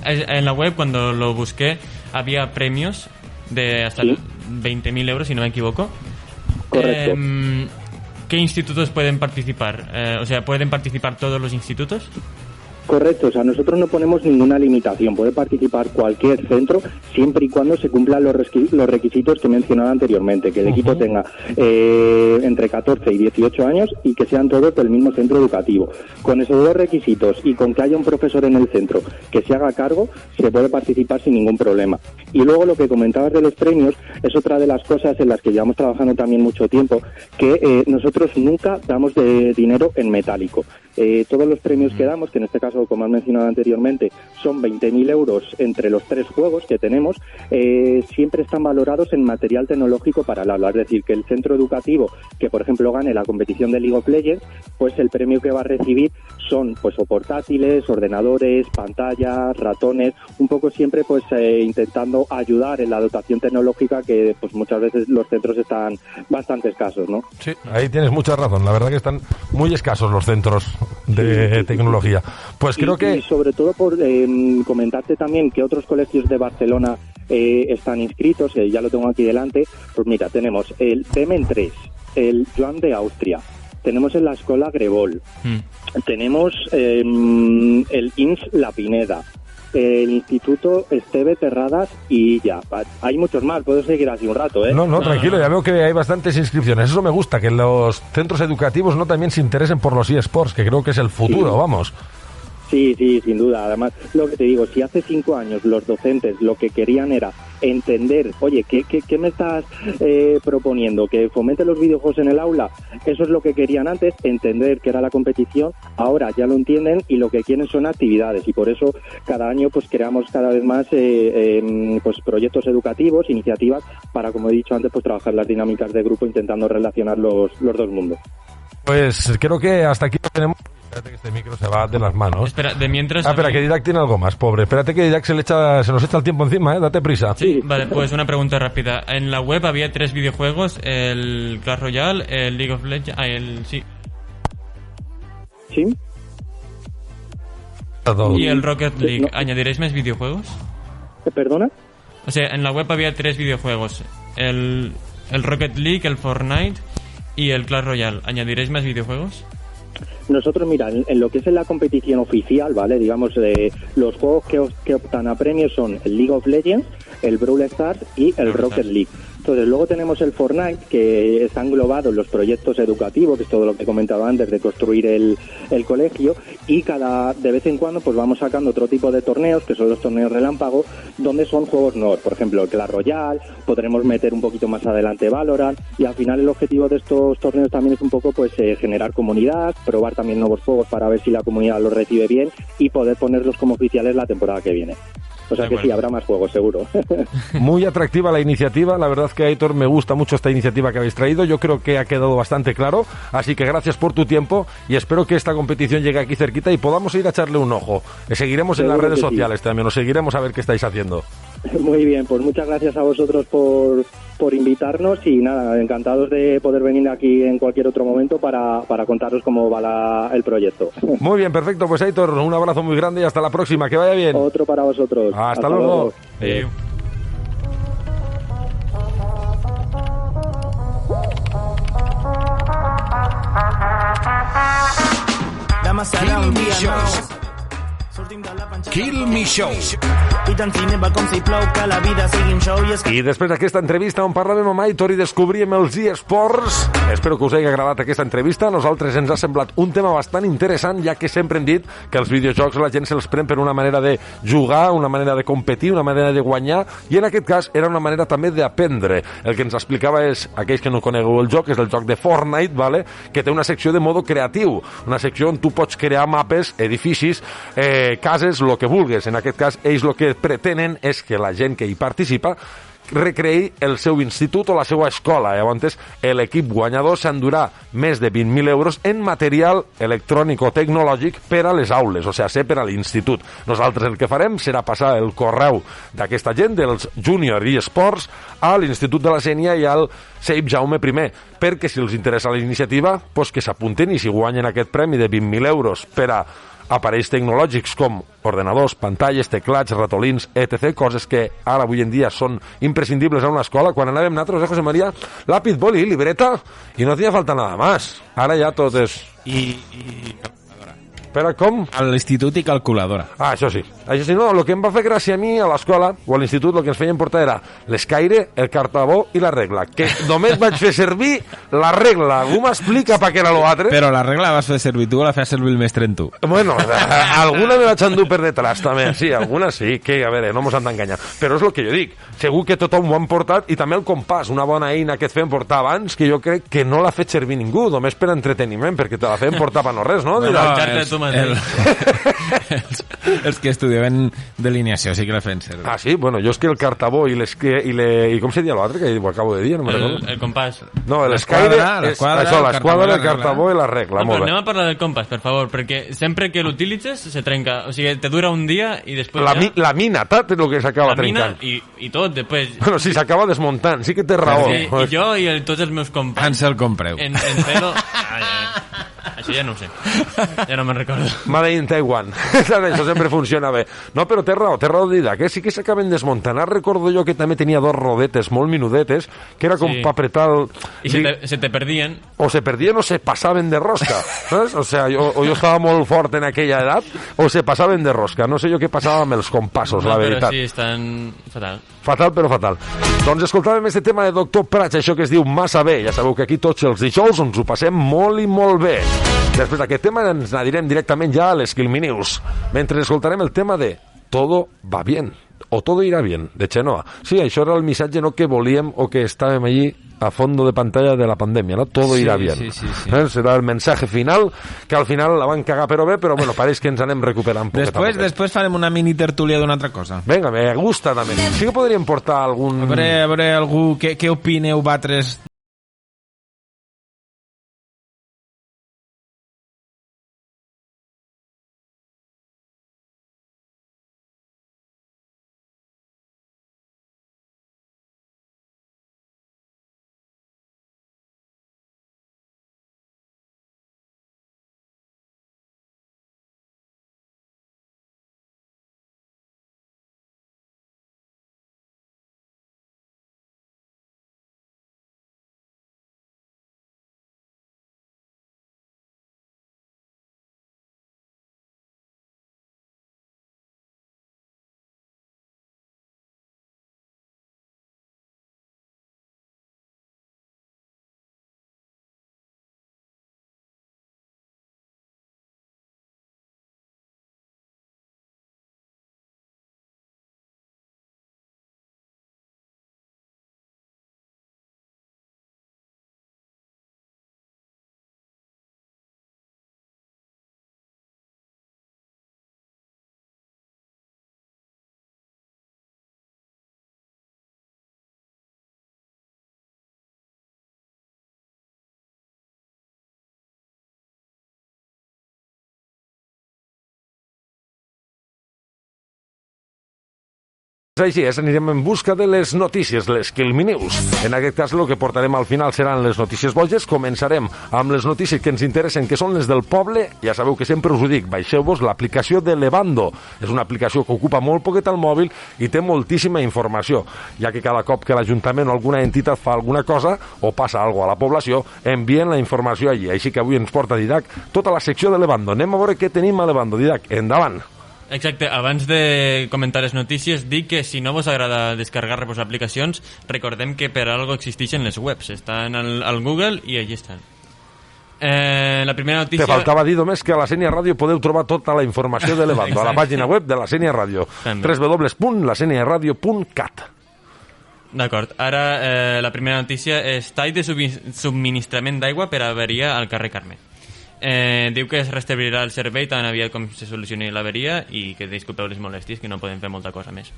En la web, cuando lo busqué, había premios de hasta 20.000 euros, si no me equivoco. Correcto. ¿Qué institutos pueden participar? O sea, ¿pueden participar todos los institutos? Correcto, o sea, nosotros no ponemos ninguna limitación, puede participar cualquier centro siempre y cuando se cumplan los requisitos que he mencionado anteriormente, que el equipo tenga entre 14 y 18 años y que sean todos del mismo centro educativo. Con esos dos requisitos y con que haya un profesor en el centro que se haga cargo, se puede participar sin ningún problema. Y luego lo que comentabas de los premios es otra de las cosas en las que llevamos trabajando también mucho tiempo, que nosotros nunca damos de dinero en metálico. Todos los premios que damos, que en este caso, como has mencionado anteriormente, son 20.000 euros entre los 3 juegos que tenemos, siempre están valorados en material tecnológico para el aula. Es decir, que el centro educativo que, por ejemplo, gane la competición de League of Legends, pues el premio que va a recibir son pues o portátiles, ordenadores, pantallas, ratones, un poco siempre pues intentando ayudar en la dotación tecnológica, que pues muchas veces los centros están bastante escasos, ¿no? Sí, ahí tienes mucha razón. La verdad que están muy escasos los centros de tecnología. Pues creo que... Y sobre todo por comentarte también que otros colegios de Barcelona están inscritos, ya lo tengo aquí delante. Pues mira, tenemos el Temen 3, el Joan de Austria, tenemos en la Escola Grebol, tenemos el INS La Pineda, el Instituto Esteve Terradas y ya. Hay muchos más, puedo seguir así un rato, ¿eh? No, tranquilo, ya veo que hay bastantes inscripciones. Eso me gusta, que los centros educativos no también se interesen por los eSports, que creo que es el futuro, vamos. Sí, sin duda. Además, lo que te digo, si hace 5 años los docentes lo que querían era entender, oye, ¿qué me estás proponiendo? ¿Que fomente los videojuegos en el aula? Eso es lo que querían antes, entender qué era la competición. Ahora ya lo entienden y lo que quieren son actividades, y por eso cada año pues creamos cada vez más pues proyectos educativos, iniciativas para, como he dicho antes, pues trabajar las dinámicas de grupo intentando relacionar los dos mundos. Pues creo que hasta aquí lo tenemos. Espérate que este micro se va de las manos. Espera, de mientras... espera, que Didac tiene algo más, pobre. Espérate que Didac se nos echa el tiempo encima, date prisa. Sí, vale, pues una pregunta rápida. En la web había 3 videojuegos, el Clash Royale, el League of Legends... Sí. Y el Rocket League. No. ¿Añadiréis más videojuegos? ¿Perdona? O sea, en la web había 3 videojuegos. El Rocket League, el Fortnite y el Clash Royale. ¿Añadiréis más videojuegos? Nosotros, mira, en lo que es en la competición oficial, ¿vale? Digamos, los juegos que optan a premios son el League of Legends, el Brawl Stars y el Rocket League. Entonces, luego tenemos el Fortnite, que está englobado en los proyectos educativos, que es todo lo que comentaba antes de construir el colegio, y de vez en cuando pues vamos sacando otro tipo de torneos, que son los torneos relámpago, donde son juegos nuevos. Por ejemplo, el Clash Royale, podremos meter un poquito más adelante Valorant, y al final el objetivo de estos torneos también es un poco pues generar comunidad, probar también nuevos juegos para ver si la comunidad los recibe bien y poder ponerlos como oficiales la temporada que viene. O sea que sí, habrá más juegos, seguro. Muy atractiva la iniciativa, la verdad que, Aitor, me gusta mucho esta iniciativa que habéis traído, yo creo que ha quedado bastante claro, así que gracias por tu tiempo y espero que esta competición llegue aquí cerquita y podamos ir a echarle un ojo. Seguiremos en las redes sociales también, nos seguiremos a ver qué estáis haciendo. Muy bien, pues muchas gracias a vosotros por invitarnos y nada, encantados de poder venir aquí en cualquier otro momento para contaros cómo va el proyecto. Muy bien, perfecto, pues Aitor, un abrazo muy grande y hasta la próxima, que vaya bien. Otro para vosotros. Hasta luego. Kill Me Show. I després d'aquesta entrevista on parlàvem amb Aitor i descobríem els eSports, espero que us hagi agradat aquesta entrevista. A nosaltres ens ha semblat un tema bastant interessant, ja que sempre hem dit que els videojocs la gent se'ls pren per una manera de jugar, una manera de competir, una manera de guanyar, i en aquest cas era una manera també d'aprendre. El que ens explicava és, aquells que no conegueu el joc, és el joc de Fortnite, vale? Que té una secció de modo creatiu, una secció on tu pots crear mapes, edificis, cases, el que vulgues. En aquest cas, ells el que pretenen és que la gent que hi participa recreï el seu institut o la seva escola. Llavors, l'equip guanyador s'endurà més de 20.000 euros en material electrònic o tecnològic per a les aules, o sigui, per a l'institut. Nosaltres el que farem serà passar el correu d'aquesta gent, dels Junior eSports, a l'Institut de la Sénia i al CEIP Jaume I, perquè si els interessa la iniciativa, doncs que s'apunten i si guanyen aquest premi de 20.000 euros per a aparells tecnològics com ordenadors, pantalles, teclats, ratolins, etc., coses que ara avui en dia són imprescindibles a una escola. Quan anàvem nosaltres, José María, lápiz, boli, libreta, i no hacía falta nada más. Ara ja tot és... Espera, com? A l'institut i calculadora. Ah, això sí. Això sí, no, el que em va fer gràcia a mi a l'escola o a l'institut, el que ens feien portar era l'escaire, el cartabó i la regla, que només vaig fer servir la regla. Algú m'explica per què era l'altre? Però la regla la vas fer servir tu o la fes servir el mestre en tu? Bueno, alguna me vaig endur per detrás també, sí, alguna sí, que a veure, no mos han d'enganyar. Però és el que jo dic, segur que tothom ho han portat, i també el compàs, una bona eina que et feien portar abans, que jo crec que no l'ha fet servir ningú, només per entreteniment, perquè te la feien portar per no res, no? Els que estudiaven delineació sí que la feien servir. Ah, sí? Bueno, jo és que el cartabó i com se diu l'altre, que ho acabo de dir, no me'n recordo. El compàs. No, l'escaire, l'esquadra, el cartabó i la regla. No, però anem a parlar del compàs, per favor, perquè sempre que l'utilitzes se trenca. O sigui, te dura un dia i després la mina, tot és el que s'acaba trencant. I tot, després... Bueno, sí, s'acaba desmuntant, sí que té raó. Sí, i jo i tots els meus companys... Ens el compreu. En celo... Això ja no ho sé. Ja no me'n recordo. Made in Taiwan. Això sempre funciona bé. No, però té raó d'idea, que sí que s'acaben desmuntant. Ara recordo jo que també tenia dos rodetes molt minudetes, que era com per apretar el... I se te perdien. O se perdien o se passaven de rosca. ¿Sabes? O sea, jo estava molt fort en aquella edat, o se passaven de rosca. No sé jo què passava amb els compassos, la veritat. Però sí, estan fatal. Fatal, però fatal. Doncs escoltàvem este tema de Doctor Prats, això que es diu Massa Bé. Ja sabeu que aquí tots els dijous ens ho passem molt i molt bé. Després d'aquest tema ens n'adirem directament ja a les Quilmi News, mentre escoltarem el tema de Todo va bien, o Todo irá bien, de Chenoa. Sí, això era el missatge no que volíem o que estàvem allí a fondo de pantalla de la pandèmia, ¿no? Todo irá bien. Sí. Serà el mensaje final, que al final la van cagar però bé, però bueno, pareix que ens anem recuperant poquet a poquet. Després farem una mini tertúlia d'una altra cosa. Vinga, me gusta també. Sí que podríem portar algun... A veure algú, què opineu vosaltres Així és, anirem en busca de les notícies, les Kill Me News. En aquest cas, el que portarem al final seran les notícies boges. Començarem amb les notícies que ens interessen, que són les del poble. Ja sabeu que sempre us ho dic, baixeu-vos l'aplicació de Levando. És una aplicació que ocupa molt poquet al mòbil i té moltíssima informació, ja que cada cop que l'Ajuntament o alguna entitat fa alguna cosa o passa alguna cosa a la població, envien la informació allí. Així que avui ens porta Didac tota la secció de Levando. Anem a veure què tenim a Levando. Didac, endavant. Exacte, abans de comentar les notícies, dic que si no vos agrada descargar les aplicacions, recordem que per algo existeixen les webs. Estan al Google i allí estan. La primera notícia... Te faltava dir només que a la Sènia Ràdio podeu trobar tota la informació de Levando a la pàgina web de la Sènia Ràdio, www.laseniaradio.cat. D'acord, ara la primera notícia és tall de subministrament d'aigua per avaria al carrer Carme. Diu que es restablirà el servei tan aviat com se solucioni l'averia i que disculpeu les molèsties, que no podem fer molta cosa més.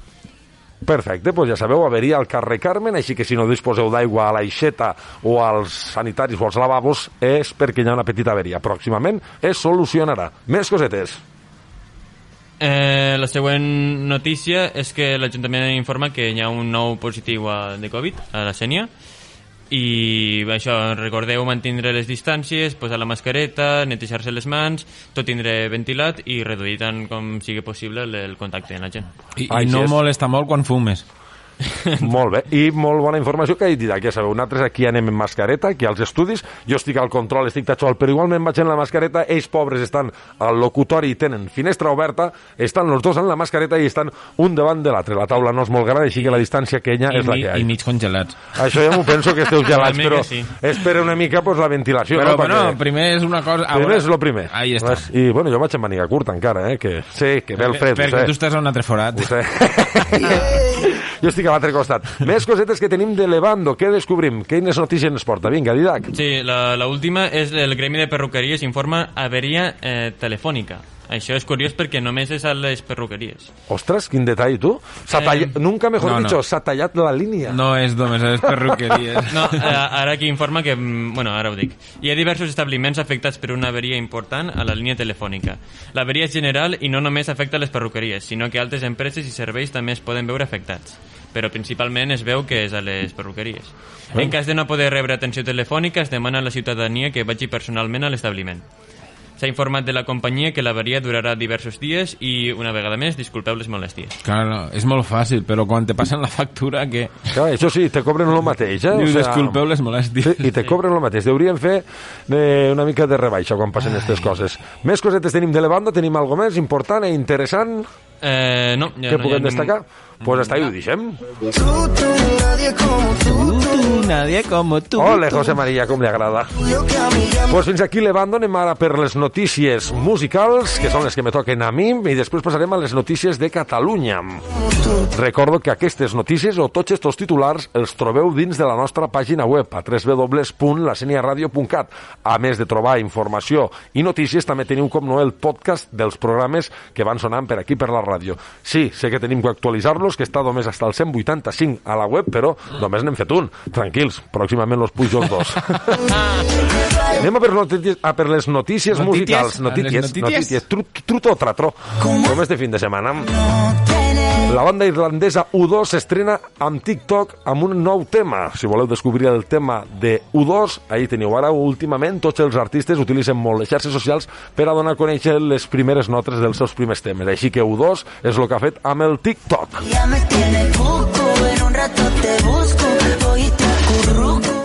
Perfecte, doncs ja sabeu, averia al carrer Carmen, així que si no disposeu d'aigua a l'aixeta o als sanitaris o als lavabos és perquè hi ha una petita averia. Pròximament es solucionarà. Més cosetes. La següent notícia és que l'Ajuntament informa que hi ha un nou positiu de Covid a la Sénia. I això, recordeu mantenir les distàncies, posar la mascareta, netejar-se les mans, tot tindre ventilat i reduir tant com sigui possible el contacte amb la gent. I no molesta molt quan fumes. Molt bé, i molt bona informació que ha dit Didac. Ja sabeu, nosaltres aquí anem en mascareta, aquí als estudis, jo estic al control, estic tatxol, però igualment vaig en la mascareta, ells pobres estan al locutori i tenen finestra oberta, estan els dos en la mascareta i estan un davant de l'altre. La taula no és molt gran, així que la distància que hi ha és la que hi ha. I mig congelats. Això ja m'ho penso que esteu gelats, però sí. Espera una mica pues, la ventilació. Però no? bueno, primer és una cosa... Primer és el primer. Ahí està. I bueno, jo vaig en màniga curta encara, que sé que ve el fred. Perquè tu estàs a un altre forat. Jo estic a l'altre costat. Més cosetes que tenim de Levando. Què descobrim? Quines notícies ens porta? Vinga, Didac. Sí, la última és el Gremi de Perruqueries informa averia telefònica. Això és curiós perquè només és a les perruqueries. Ostres, quin detall, tu. Nunca mejor dicho, s'ha tallat la línia. No és només a les perruqueries. No, ara aquí informa que... Bueno, ara ho dic. Hi ha diversos establiments afectats per una averia important a la línia telefònica. L'averia és general i no només afecta les perruqueries, sinó que altres empreses i serveis també es poden veure afectats. Però principalment es veu que és a les perruqueries. En cas de no poder rebre atenció telefònica, es demana a la ciutadania que vagi personalment a l'establiment. S'ha informat de la companyia que l'averia durarà diversos dies i, una vegada més, disculpeu les molèsties. Claro, és molt fàcil, però quan te passen la factura que... Clar, això sí, te cobren el mateix, Diu, disculpeu les molèsties. I te cobren el mateix. Deurien fer una mica de rebaixa quan passen aquestes coses. Més cosetes tenim de Levando, tenim algo més important i interessant? No. Què puguem destacar? Pues hasta ahí ho deixem. Nadie como tú. Ole, José María, com li agrada. Pues fins aquí Levando, anem ara per les notícies musicals, que són les que me toquen a mi, i després passarem a les notícies de Catalunya. Recordo que aquestes notícies o tots estos titulars els trobeu dins de la nostra pàgina web a www.laseniaradio.cat. A més de trobar informació i notícies, també teniu, com no, el podcast dels programes que van sonant per aquí per la ràdio. Sí, sé que tenim que actualitzar-los, que està només fins al 185 a la web, però només n'hem fet un. Tranquils, pròximament los pujo els dos. Anem a per les notícies musicals. Notícies. Truto tratro. Com este fin de setmana. La banda irlandesa U2 s'estrena amb TikTok amb un nou tema. Si voleu descobrir el tema de U2, ahí teniu. Ara, últimament, tots els artistes utilitzen molt les xarxes socials per a donar a conèixer les primeres notes dels seus primers temes. Així que U2 és el que ha fet amb el TikTok.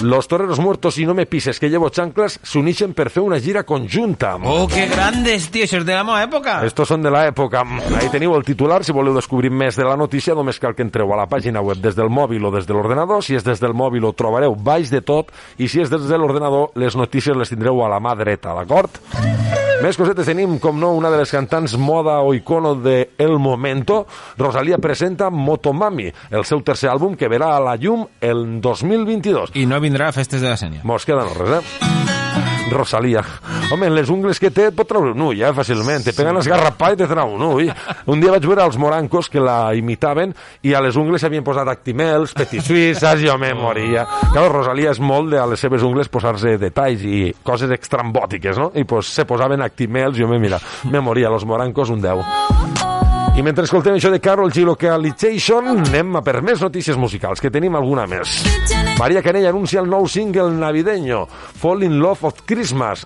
Los Toreros Muertos y No Me Pises, que llevo chanclas, s'unixen per fer una gira conjunta. ¡Oh, qué grandes, tío! Això és de la meva època. Estos són de la època. Ahí teniu el titular. Si voleu descobrir més de la notícia, només cal que entreu a la pàgina web des del mòbil o des de l'ordenador. Si és des del mòbil ho trobareu baix de tot, i si és des de l'ordenador, les notícies les tindreu a la mà dreta, d'acord? Més cosetes tenim, com no, una de les cantants moda o icono de El Momento. Rosalía presenta Motomami, el seu tercer àlbum que verà a la llum el 2022. I no vindrà a festes de la Sénia. Mos queda no res, Rosalía. Home, en les ungles que té et pot treure un ull, fàcilment. Te peguen esgarrapar i te trau un ull. Un dia vaig veure els morancos que la imitaven i a les ungles s'havien posat actimels, petit suïsses, jo me moria. Claro, Rosalía és molt de a les seves ungles posar-se detalls i coses extrambòtiques, no? I pues se posaven actimels, jo me moria. Los morancos, un 10. I mentre escoltem això de Carol G Localization, anem a per més notícies musicals, que tenim alguna més. María Carey anuncia el nou single navideño, Fall in Love of Christmas.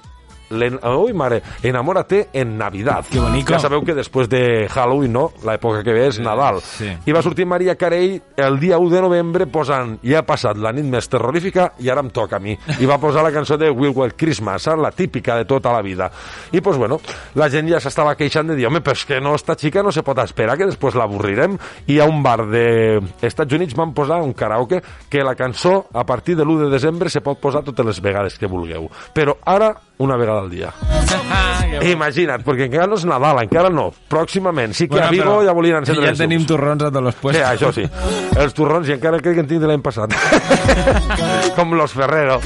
Uy, mare, enamórate en Navidad. Que bonico. Ja sabeu que després de Halloween, no? L'època que ve és Nadal. Sí. I va sortir Maria Carey el dia 1 de novembre posant ja ha passat la nit més terrorífica i ara em toca a mi. I va posar la cançó de Will Well Christmas, la típica de tota la vida. I pues bueno, la gent ja s'estava queixant de dir, home, però és que no, esta xica no se pot esperar que després l'avorrirem. I a un bar dels Estats Units van posar un karaoke que la cançó a partir de l'1 de desembre se pot posar totes les vegades que vulgueu. Però ara una vegada al dia. Imagina't, perquè encara no és Nadal, encara no. Pròximament. Sí que a Vigo ja volien encendre ja tenim turrons a tots els puestos. Sí, això sí. Els turrons, i encara crec que en tinc de l'any passat. Com los Ferrero.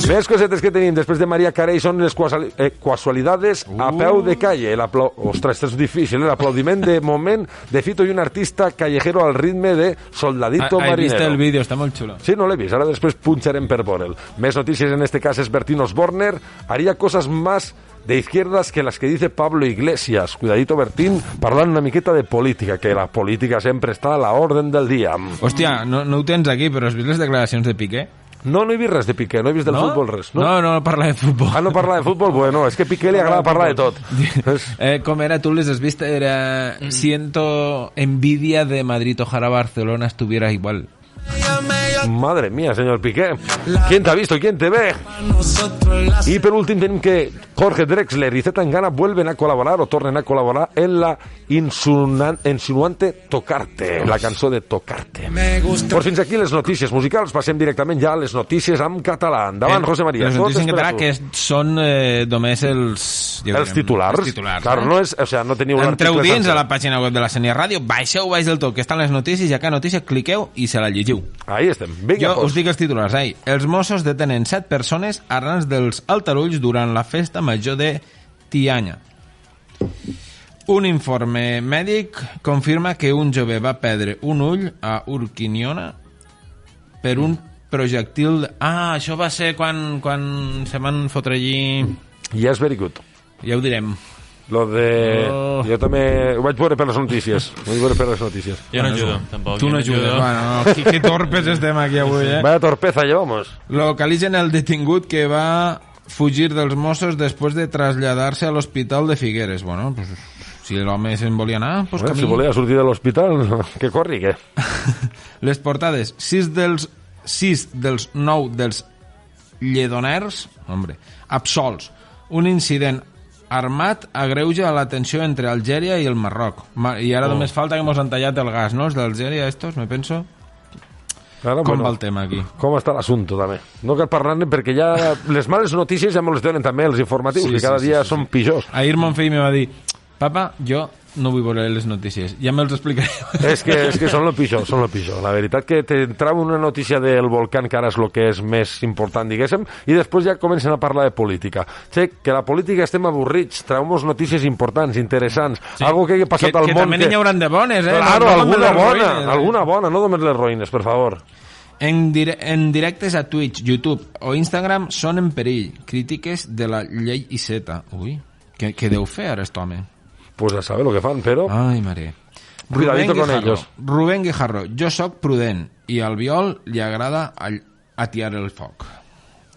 Més cosetes que tenim després de Maria Carey són les casualidades a peu de calle. Ostres, esto és difícil, l'aplaudiment de moment de Fito i un artista callejero al ritme de Soldadito Marinero. He vist el vídeo, està molt xulo. Sí, no l'he vist, ara després punxarem per veure'l. Més notícies en este cas és Bertín Osborne. Haría cosas más de izquierdas que las que dice Pablo Iglesias. Cuidadito, Bertín, parlant una miqueta de política, que la política sempre està a la orden del dia. Hòstia, no ho tens aquí, però has vist les declaracions de Piqué? No he vist res de Piqué, no he vist del futbol res. No parla de futbol. Ah, no parla de futbol? Bueno, és que a Piqué li agrada parlar de tot. Com era? Tu les has vist? Era siento envidia de Madrid, ojalá Barcelona estuviera igual. Madre mía, señor Piqué. ¿Quién te ha visto? ¿Quién te ve? Y por último tenemos que Jorge Drexler y Zetangana vuelven a colaborar o tornen a colaborar en la insinuante Tocarte, la cançó de Tocarte. Por fins aquí les notícies musicals. Passem directament ja a les notícies en català. Endavant, José María. Les notícies en català que són només els titulars. Claro, no és, o sea, no teniu l'article. Entreu dins a la pàgina web de la Senya Ràdio, baixeu baix del tot, que estan les notícies, i a cada notícia cliqueu i se la llegiu. Ahí estem. Vinga, jo us dic els titulars. Els Mossos detenen 7 persones arran dels altarulls durant la festa major de Tianya. Un informe mèdic confirma que un jove va perdre un ull a Urquiniona per un projectil... això va ser quan se van fotre allí... Yes, very good. Ja ho direm. Lo de... Jo també ho vaig veure per les notícies. Jo no ajudo, tampoc. Tu no ajudes. Bueno, que torpes estem aquí avui, Vaya torpeza llevamos. Localitzen el detingut que va fugir dels Mossos després de traslladar-se a l'hospital de Figueres. Bueno, pues, si l'home se'n volia anar, pues camí. Si volia sortir de l'hospital, que corri, què? Les portades. 6 dels 9 dels lledoners, absolts. Un incident armat agreuja la tensió entre Algèria i el Marroc. I ara només falta que mos han tallat el gas, no? Els d'Algèria, estos, me penso... Ara, com va el tema aquí? Com està l'assumpte, també? No cal parlar-ne perquè ja les males notícies ja me les donen també els informatius, que cada dia són pitjors. Ahir mon fill me va dir, papa, jo no vull veure les notícies, ja me'ls explicaré. És que són lo pitjor. La veritat que t'entrava una notícia del volcán, que ara és el que és més important, diguéssim, i després ja comencen a parlar de política. Che, que la política estem avorrits, traiem notícies importants, interessants, algo que hagi passat al món... Que també n'hi hauran de bones, Claro, alguna bona, no només les roïnes, per favor. En directes a Twitch, YouTube o Instagram són en perill. Crítiques de la llei Iceta. Ui, què deu fer ara aquest home? Pues a saber lo que fan, pero... Ai, mare. Cuidadito con ellos. Rubén Guijarro, jo sóc prudent i al Biol li agrada atiar el foc.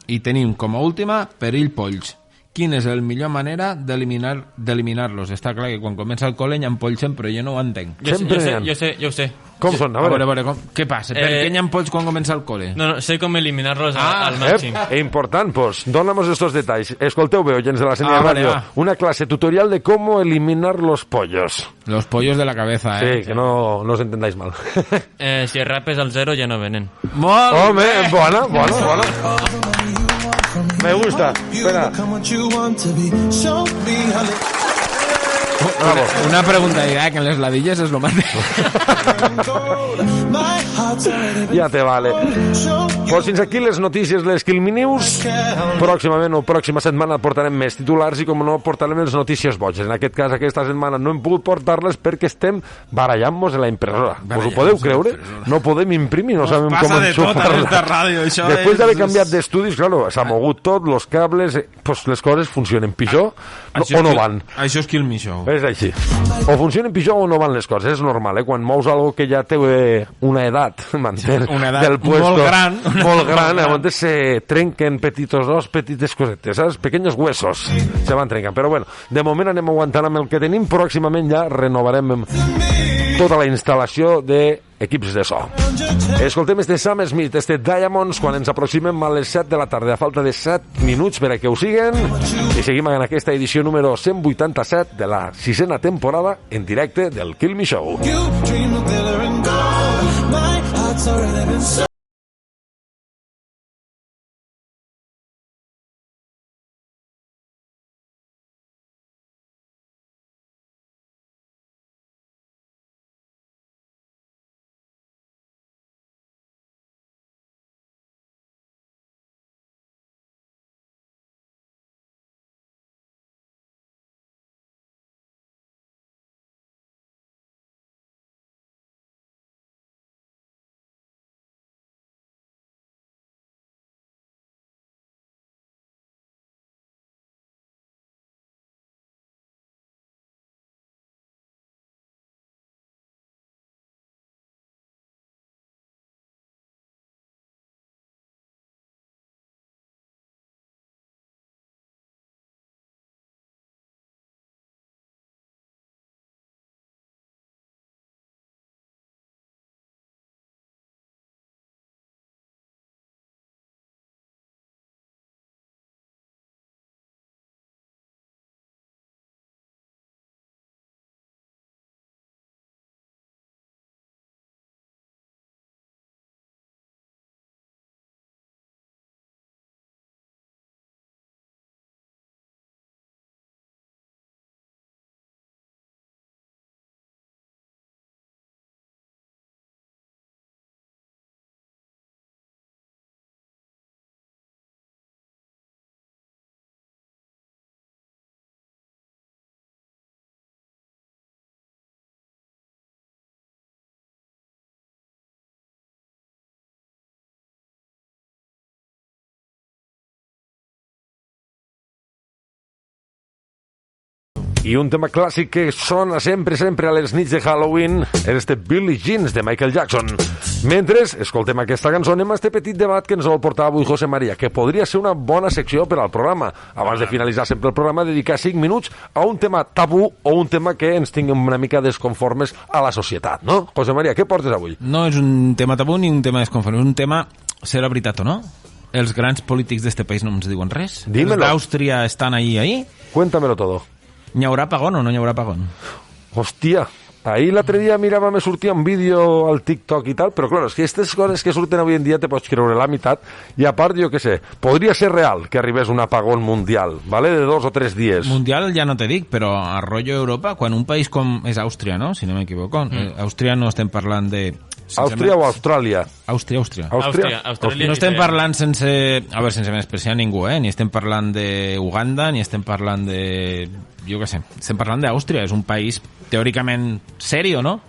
I tenim com a última perill polls. Quina és la millor manera d'eliminar-los? Està clar que quan comença el col·le hi ha polls sempre, jo no ho entenc. Jo ho sé. Com són? A veure, què passa? Per què hi ha polls quan comença el col·le? No, sé com eliminar-los al màxim. Important, pues, dónamos estos detalls. Escolteu bé, oyents de la Senya Ràdio, una clase tutorial de cómo eliminar los pollos. Los pollos de la cabeza, Sí, que no os entendáis mal. Si rapes al 0 ya no venen. Home, bona. Me gusta. Espera. Una pregunta, que en les ladilles és lo mateix. Ja te vale. Pues fins aquí les notícies, les Quilmi News. Pròximament o pròxima setmana portarem més titulars i, com no, portarem les notícies boges. En aquest cas, aquesta setmana no hem pogut portar-les perquè estem barallant-nos en la impressora. Us ho podeu creure? No podem imprimir, no sabem com enxufar-la. Després d'haver canviat d'estudis, claro, s'ha mogut tot, los cables, pues les coses funcionen pitjor o no van. Això és Quilmi Show. És així. O funcionen pitjor o no van les coses, és normal, Quan mous algo que ja té una edat, una edat del puesto, molt gran, llavors se trenquen petites cosetes, saps? Pequeños huesos se van trencant. Però bueno, de moment anem aguantant amb el que tenim, pròximament ja renovarem tota la instal·lació d'equips de so. Escoltem este Sam Smith, este Diamonds, quan ens aproximem a les 7 de la tarda, a falta de 7 minuts per a que ho siguen, i seguim en aquesta edició número 187 de la 6ª temporada en directe del Kill Me Show. I un tema clàssic que sona sempre a les nits de Halloween és este Billie Jeans de Michael Jackson. Mentre escoltem aquesta cançó, anem a este petit debat que ens vol portar avui José María, que podria ser una bona secció per al programa. Abans de finalitzar sempre el programa, dedicar 5 minuts a un tema tabú o un tema que ens tinguem una mica desconformes a la societat, no? José María, què portes avui? No és un tema tabú ni un tema desconforme, és un tema, serà veritat o no? Els grans polítics d'este país no ens diuen res. Dímelo. Els d'Àustria estan ahí. Cuéntamelo todo. ¿N'hi haurà apagón o no n'hi haurà apagón? Hòstia, ahir l'altre dia mirava, me sortia un vídeo al TikTok i tal, però clar, és que aquestes coses que surten avui en dia te pots creure la meitat, i a part, jo què sé, podria ser real que arribés un apagón mundial, ¿vale? De 2 o 3 dies. Mundial ja no te dic, però a rotllo Europa, quan un país com és Àustria, no? Si no m'equivoco. Àustria no estem parlant de... Àustria o Austràlia? Àustria. No estem parlant sense... A veure, sense menysprear ningú, Ni estem parlant d'Uganda, ni estem parlant de... Jo què sé. Estem parlant d'Àustria. És un país teòricament serio, no?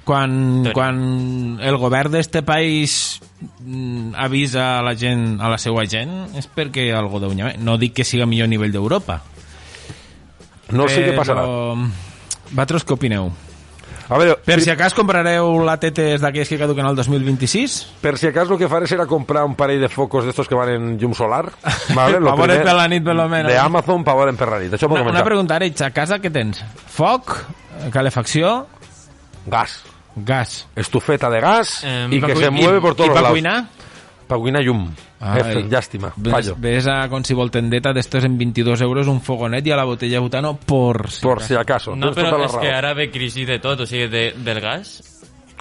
Quan el govern d'este país avisa a la gent, a la seva gent, és perquè algo deu haver. No dic que siga millor a nivell d'Europa. No sé què passarà. Vosaltres què opineu? A veure, per si acas comprareu la TTS d'aquells que caduquen el 2026? Per si acas el que faré serà comprar un parell de focos d'estos que van en llum solar, ¿vale? Pa veure per la nit, per lo menos. De Amazon pa veure per la nit. Això una pregunta, Areig, a casa què tens? Foc? Calefacció? Gas. Estufeta de gas i que se mueve por todos lados. I pa cuinar? Pa cuinar llum. Llàstima, fallo. Ves con si vol tendeta d'estos en 22 euros un fogonet i a la botella de butano por si acaso. No, però és que ara ve crisi de tot, o sigui, del gas.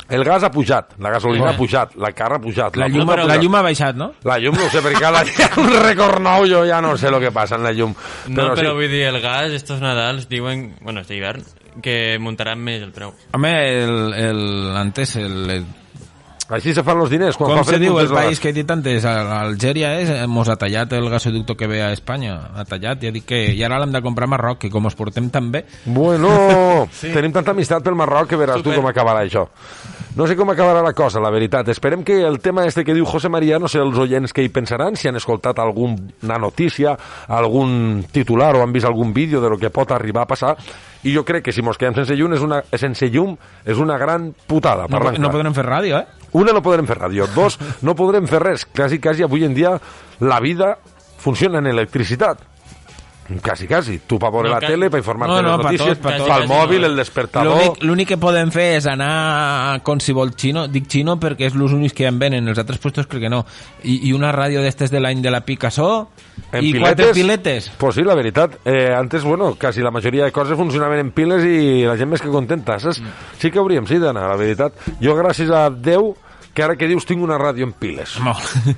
El gas ha pujat, la gasolina ha pujat, la carn ha pujat. La llum ha baixat, no? La llum no sé, perquè hi ha un record nou, jo ja no sé el que passa en la llum. No, però vull dir, el gas, estos Nadals, diuen, bueno, este hivern, que muntaran més el preu. Home, antes així se fan els diners. Com se diu el país que he dit antes? Algèria mos ha tallat el gasoducto que ve a Espanya. Ha tallat, ja dic que... I ara l'hem de comprar a Marroc, que com es portem tan bé... Bueno, tenim tanta amistat pel Marroc que veràs tu com acabarà això. No sé com acabarà la cosa, la veritat. Esperem que el tema este que diu José María, no sé els oients que hi pensaran, si han escoltat alguna notícia, algun titular o han vist algun vídeo de lo que pot arribar a passar, i jo crec que si mos quedem sense llum és una gran putada per arrencar. No podrem fer ràdio, Una, no podrem fer ràdio. Dos, no podrem fer res. Quasi avui en dia la vida funciona en electricitat. Quasi. Tu per veure la tele, per informar-te de les notícies, pel mòbil, el despertador... L'únic que podem fer és anar com si vol xino, dic xino perquè és els únics que en venen, els altres puestos crec que no. I una ràdio d'estes de l'any de la Picasso i piletes? 4 piletes. Pues sí, la veritat. Antes, quasi la majoria de coses funcionaven en piles i la gent més que contenta, saps? Sí que hauríem d'anar, la veritat. Jo, gràcies a Déu, que ara que dius tinc una ràdio en piles.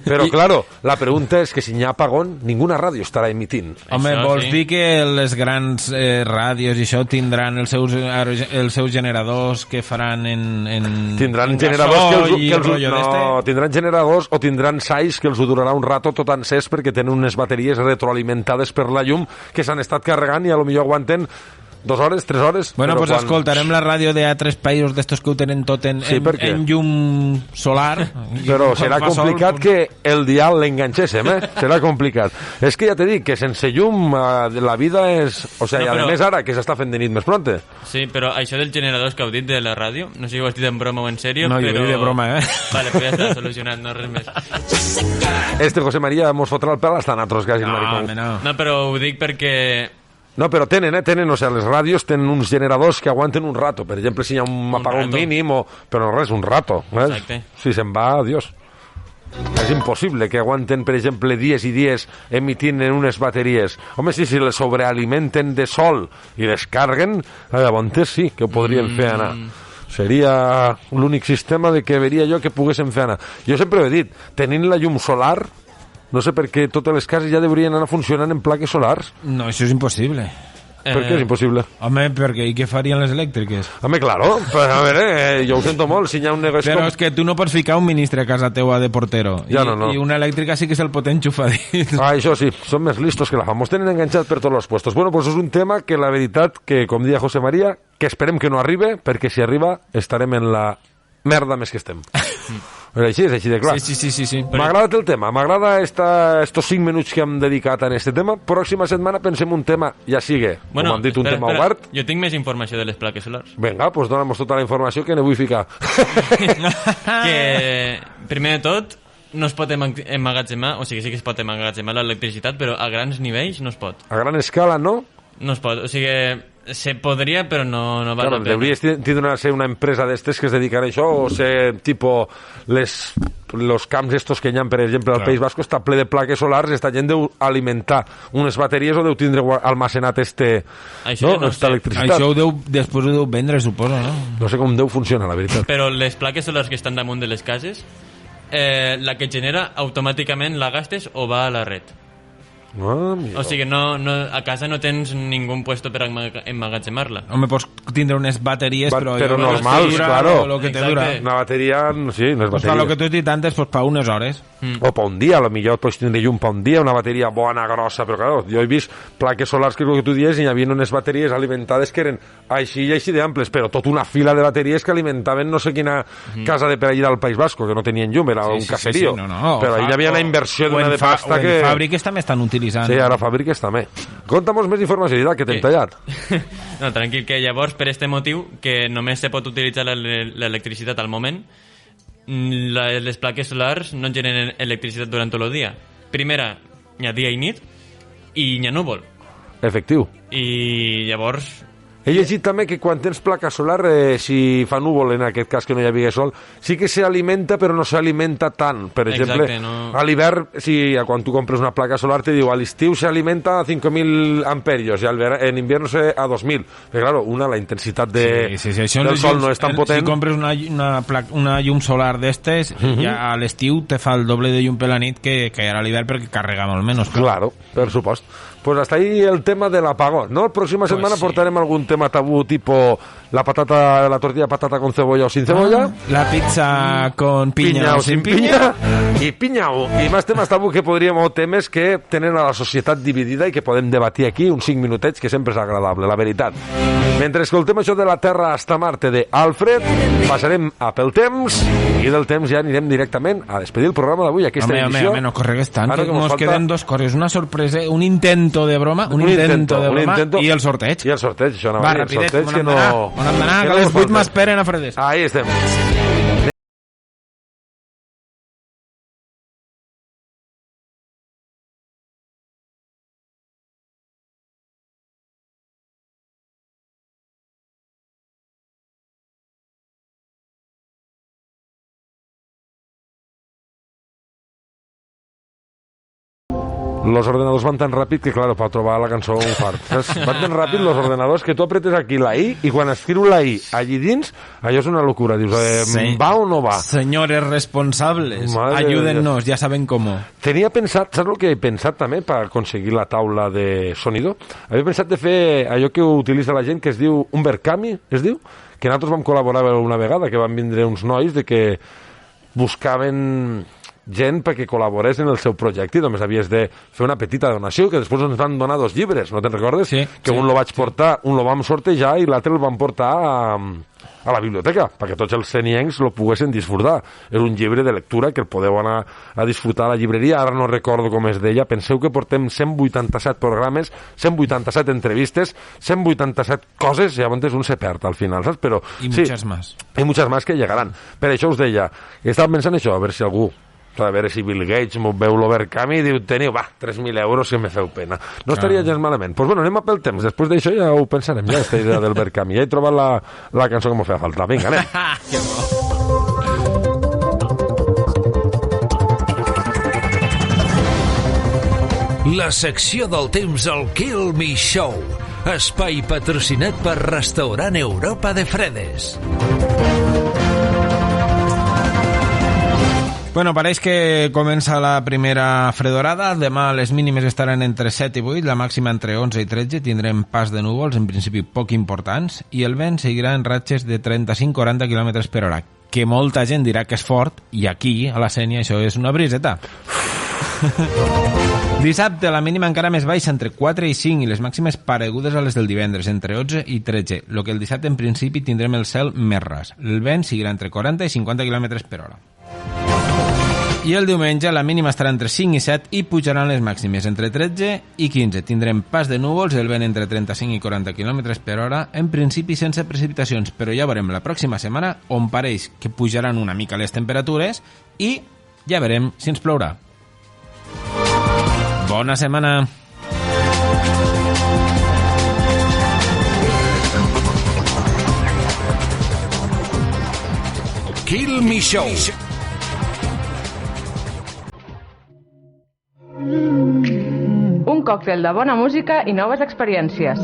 Però, claro, la pregunta és que si n'hi ha apagón, ninguna ràdio estarà emitint. Home, vols dir que les grans ràdios i això tindran els seus generadors que faran en tindran generadors tindran generadors o tindran sais que els ho durarà un rato tot encès perquè tenen unes bateries retroalimentades per la llum que s'han estat carregant i a lo millor aguanten 2 hores, 3 hores... Bueno, pues escoltarem la ràdio de 3 països d'estos que ho tenen tot en llum solar. Però serà complicat que el dial l'enganxéssim, Serà complicat. És que ja t'he dit que sense llum la vida és... O sigui, a més ara que s'està fent de nit més pronte. Sí, però això dels generadors que heu dit de la ràdio, no sé si ho has dit en broma o en sèrio, no, però... No, jo he dit de broma, Vale, però ja està solucionat, no res més. José María mos fotrà el pèl hasta nosaltres, quasi el maricón. No, però ho dic perquè... No, però tenen, o sigui, les ràdios tenen uns generadors que aguanten un rato. Per exemple, si hi ha un apagón mínim, però no res, un rato. Exacte. Si se'n va, adiós. És impossible que aguanten, per exemple, dies i dies emitint en unes bateries. Home, si les sobrealimenten de sol i les carguen, llavors sí que ho podrien fer anar. Seria l'únic sistema de que veria jo que poguéssim fer anar. Jo sempre he dit, tenint la llum solar... No sé per què totes les cases ja deurien anar funcionant en plaques solars. No, això és impossible. Per què és impossible? Home, perquè i què farien les elèctriques? Home, claro, però a veure, jo ho sento molt, si hi ha un negoci... Però és que tu no pots ficar un ministre a casa teua de portero. Ja no. I una elèctrica sí que se'l pot enxufar dins. Això sí, són més listos que la fam. Mos tenen enganxat per tots els puestos. Bueno, pues és un tema que la veritat, que com dia José María, que esperem que no arribe, perquè si arriba estarem en la merda més que estem. Però així és així de clar. Sí. M'ha agradat el tema, m'agrada estos 5 minuts que hem dedicat a aquest tema. Pròxima setmana pensem un tema, ja sigue, com hem dit, un tema obert. Jo tinc més informació de les plaques solars. Vinga, doncs dona'm tota la informació que ne vull ficar. Que, primer de tot, no es pot emmagatzemar, o sigui, sí que es pot emmagatzemar l'electricitat, però a grans nivells no es pot. A gran escala, no? No es pot, o sigui... Se podria, però no val la pena. Devries tindre ser una empresa d'estes que es dedicarà a això, o ser tipo los camps estos que hi ha, per exemple, al País Basco està ple de plaques solars, esta gent deu alimentar unes bateries o deu tindre almacenat això no esta electricitat. Això després ho deu vendre, suposo, no? No sé com deu funcionar, la veritat. Però les plaques solars que estan damunt de les cases, la que genera automàticament la gastes o va a la red. O sigui, a casa no tens ningú puesto per emmagatzemar-la. Home, pots tindre unes bateries, però normals, claro. Lo que te dura. Una bateria, sí, unes bateries. Pues lo que tu has dit antes, pues pa unes hores. O pa un dia, a lo millor pots tindre llum pa un dia, una bateria bona, grossa, però claro, jo he vist plaques solars que és el que tu dius i hi havia unes bateries alimentades que eren així i així d'amples, però tota una fila de bateries que alimentaven no sé quina casa de per allà del País Basco, que no tenien llum, era un caserío. Però allà hi havia una inversió d'una de pasta que... En fàbriques també estan utilitzant. Sí, ara fàbriques també. Conta'm més informació, que t'hem tallat. No, tranquil, que llavors, per este motiu, que només se pot utilitzar l'electricitat al moment, les plaques solars no generen electricitat durant tot el dia. Primera, hi ha dia i nit, i hi ha núvol. Efectiu. I llavors... He llegit també que quan tens placa solar, si fa núvol, en aquest cas que no hi havia sol, sí que s'alimenta, però no s'alimenta tant. Per exemple, a l'hivern, quan tu compres una placa solar, te diu, a l'estiu s'alimenta a 5.000 amperios, i en invierno a 2.000. Però, clar, la intensitat del sol no és tan potent. Si compres una llum solar d'estes, ja a l'estiu te fa el doble de llum per la nit que ara a l'hivern perquè carrega molt menys. Claro, per supost. Pues hasta ahí el tema del apagón, ¿no? Próxima semana portarem algun tema tabú tipo la tortilla de patata con cebolla o sin cebolla. La pizza con piña o sin piña. I pinyau. I més temes tabú que podríem, o temes que tenen a la societat dividida i que podem debatir aquí uns 5 minutets, que sempre és agradable, la veritat. Mentre escoltem això de la Terra hasta Marte de Alfred, passarem a pel temps, i del temps ja anirem directament a despedir el programa d'avui, aquesta edició. Home, no corregues tant, que mos queden dos coses, una sorpresa, un intento de broma, i el sorteig. I el sorteig, això anava va, a dir, el sorteig que no... On hem d'anar, que les 8 m'esperen a Fredes. Ahí estem. Los ordenadors van tan ràpid que, claro, per trobar la cançó un fart. Van tan ràpid los ordenadors que tu apretes aquí la I i quan escriu la I allí dins, allò és una locura. Dius, ¿va o no va? Señores responsables, ayúdennos, ya saben cómo. Tenia pensat, saps el que he pensat també per aconseguir la taula de sonido? Havia pensat de fer allò que utilitza la gent que es diu un Verkami, es diu? Que nosaltres vam col·laborar una vegada, que van vindre uns nois de que buscaven gent perquè col·laborés en el seu projecte i només havies de fer una petita donació, que després ens van donar 2 llibres, no te'n recordes? Sí, que un lo vaig portar, un lo vam sortejar i l'altre el vam portar a la biblioteca, perquè tots els seniencs lo poguessin disfrutar. És un llibre de lectura que el podeu anar a disfrutar a la llibreria, ara no recordo com es deia. Penseu que portem 187 programes, 187 entrevistes, 187 coses, i llavors un se perd al final, saps? Però, I muchas más. I muchas más que llegaran. Per això us deia, estava pensant això, a veure si algú, a veure si Bill Gates m'ho veu l'Overcami i diu, teniu, 3.000 euros que me feu pena. No estaria gens malament. Doncs bueno, anem a pel temps. Després d'això ja ho pensarem, ja, aquesta idea del Verkami. Ja he trobat la cançó que m'ho feia falta. Vinga, anem. La secció del temps al Kill Me Show. Espai patrocinat per Restaurant Europa de Fredes. Bueno, pareix que comença la primera fredorada. Demà les mínimes estaran entre 7 i 8, la màxima entre 11 i 13. Tindrem pas de núvols, en principi poc importants, i el vent seguirà en ratxes de 35-40 km per hora, que molta gent dirà que és fort, i aquí, a la Sénia, això és una briseta. Dissabte, la mínima encara més baixa, entre 4 i 5, i les màximes paregudes a les del divendres, entre 11 i 13. Lo que el dissabte, en principi, tindrem el cel més ras. El vent seguirà entre 40 i 50 km per hora. I el diumenge la mínima estarà entre 5 i 7 i pujaran les màximes entre 13 i 15. Tindrem pas de núvols, el vent entre 35 i 40 km per hora, en principi sense precipitacions, però ja veurem la pròxima setmana on pareix que pujaran una mica les temperatures i ja veurem si ens plourà. Bona setmana! Kill Me Show. Un còctel de bona música i noves experiències.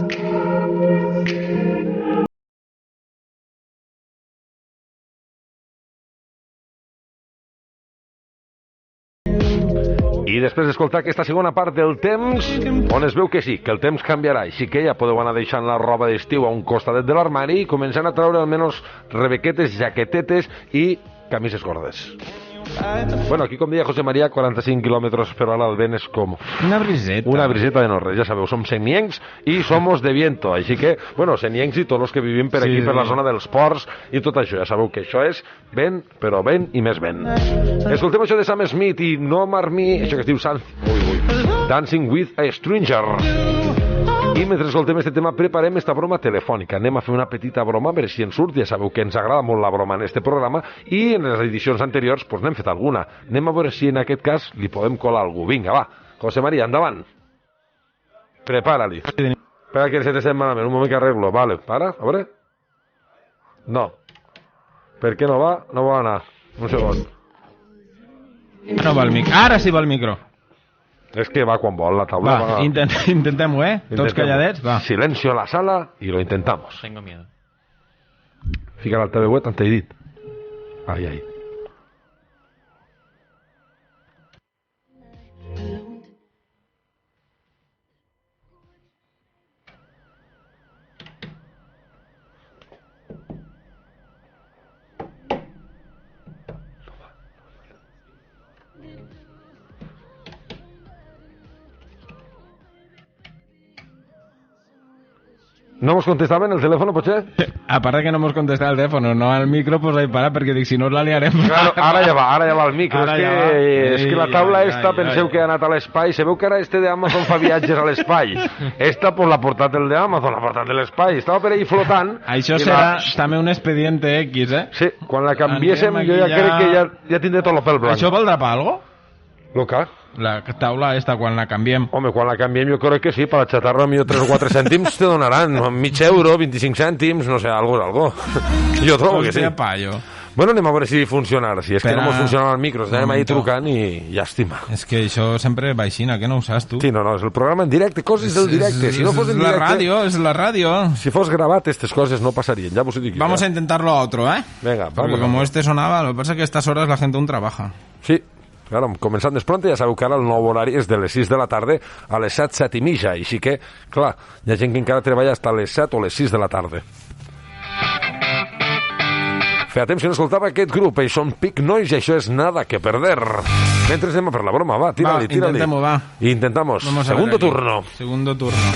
I després d'escoltar aquesta segona part del temps, on es veu que sí, que el temps canviarà, així que ja podeu anar deixant la roba d'estiu a un costadet de l'armari i començant a treure almenys rebequetes, jaquetetes i camises gordes. Bueno, aquí, com deia José María, 45 kilómetros per hora el vent és com... Una briseta. Una briseta de no res, ja sabeu, som seniencs i somos de viento, així que, bueno, seniencs i tots els que vivim per aquí, per la zona dels ports i tot això, ja sabeu que això és vent, però vent i més vent. Escoltem això de Sam Smith i No Marmí, això que es diu Dancing with a Stranger. I mentre escoltem este tema preparem esta broma telefònica. Anem a fer una petita broma a veure si ens surt. Ja sabeu que ens agrada molt la broma en este programa i en les edicions anteriors pues, n'hem fet alguna. Anem a veure si en aquest cas li podem colar algú. Vinga, va. José María, endavant. Prepara-li. Espera que se te sent malament. Un moment que arreglo. Vale, para, a veure. No. Per què no va? No vol anar. Un segon. No va el micro. Ara sí va el micro. És que va quan vol la taula. Va, intentem-ho, Tots calladets, va. Silencio a la sala y lo intentamos. Tengo miedo. Fica l'altaveuet on t'he dit. Ai, ai. No mos contestaven el teléfono, potser? A part que no mos contestava el telèfon, no al micro, pues ahí para, perquè dic, si no la liarem. Claro, ara ja va el micro. És que la taula esta, penseu que ha anat a l'espai. Se veu que ara este de Amazon fa viatges a l'espai. Esta, pues l'ha portat el de Amazon, l'ha portat de l'espai. Estava per ahí flotant. Això serà també un expediente X, eh? Sí, quan la canviéssim, jo ja crec que ja tindré tot el pèl blanc. Això valdrà per algo? Lo que? La taula esta, quan la canviem. Home, quan la canviem jo crec que sí, per la xatarra millor 3 o 4 cèntims te donaran, mig euro, 25 cèntims, no sé, algo. Jo trobo que sí. Bueno, anem a veure si funciona ara. Si és que no mos funcionava el micro, estem ahí trucant i llàstima. És que això sempre va aixina, que no ho saps tu? Sí, no, és el programa en directe, coses del directe. Si no fos en directe... És la ràdio. Si fos gravat, estas coses no passarien, ja vos ho dic jo. Vamos a intentarlo a otro, ¿eh? Venga, vamos. Porque como este sonaba, lo que pasa es que a estas horas la gente aún trabaja. Sí. Claro, començant d'espronte, ja sabeu que ara el nou horari és de les 6 de la tarda a les 7, 7 i mitja, així que, clar, hi ha gent que encara treballa fins a les 7 o les 6 de la tarda. Feia temps que no escoltava aquest grup, ells són Pic Noise i això és Nada que Perder. Mentre anem a per la broma, va, tira-li. Intentemos, va. Intentamos. Segundo turno. Segundo turno.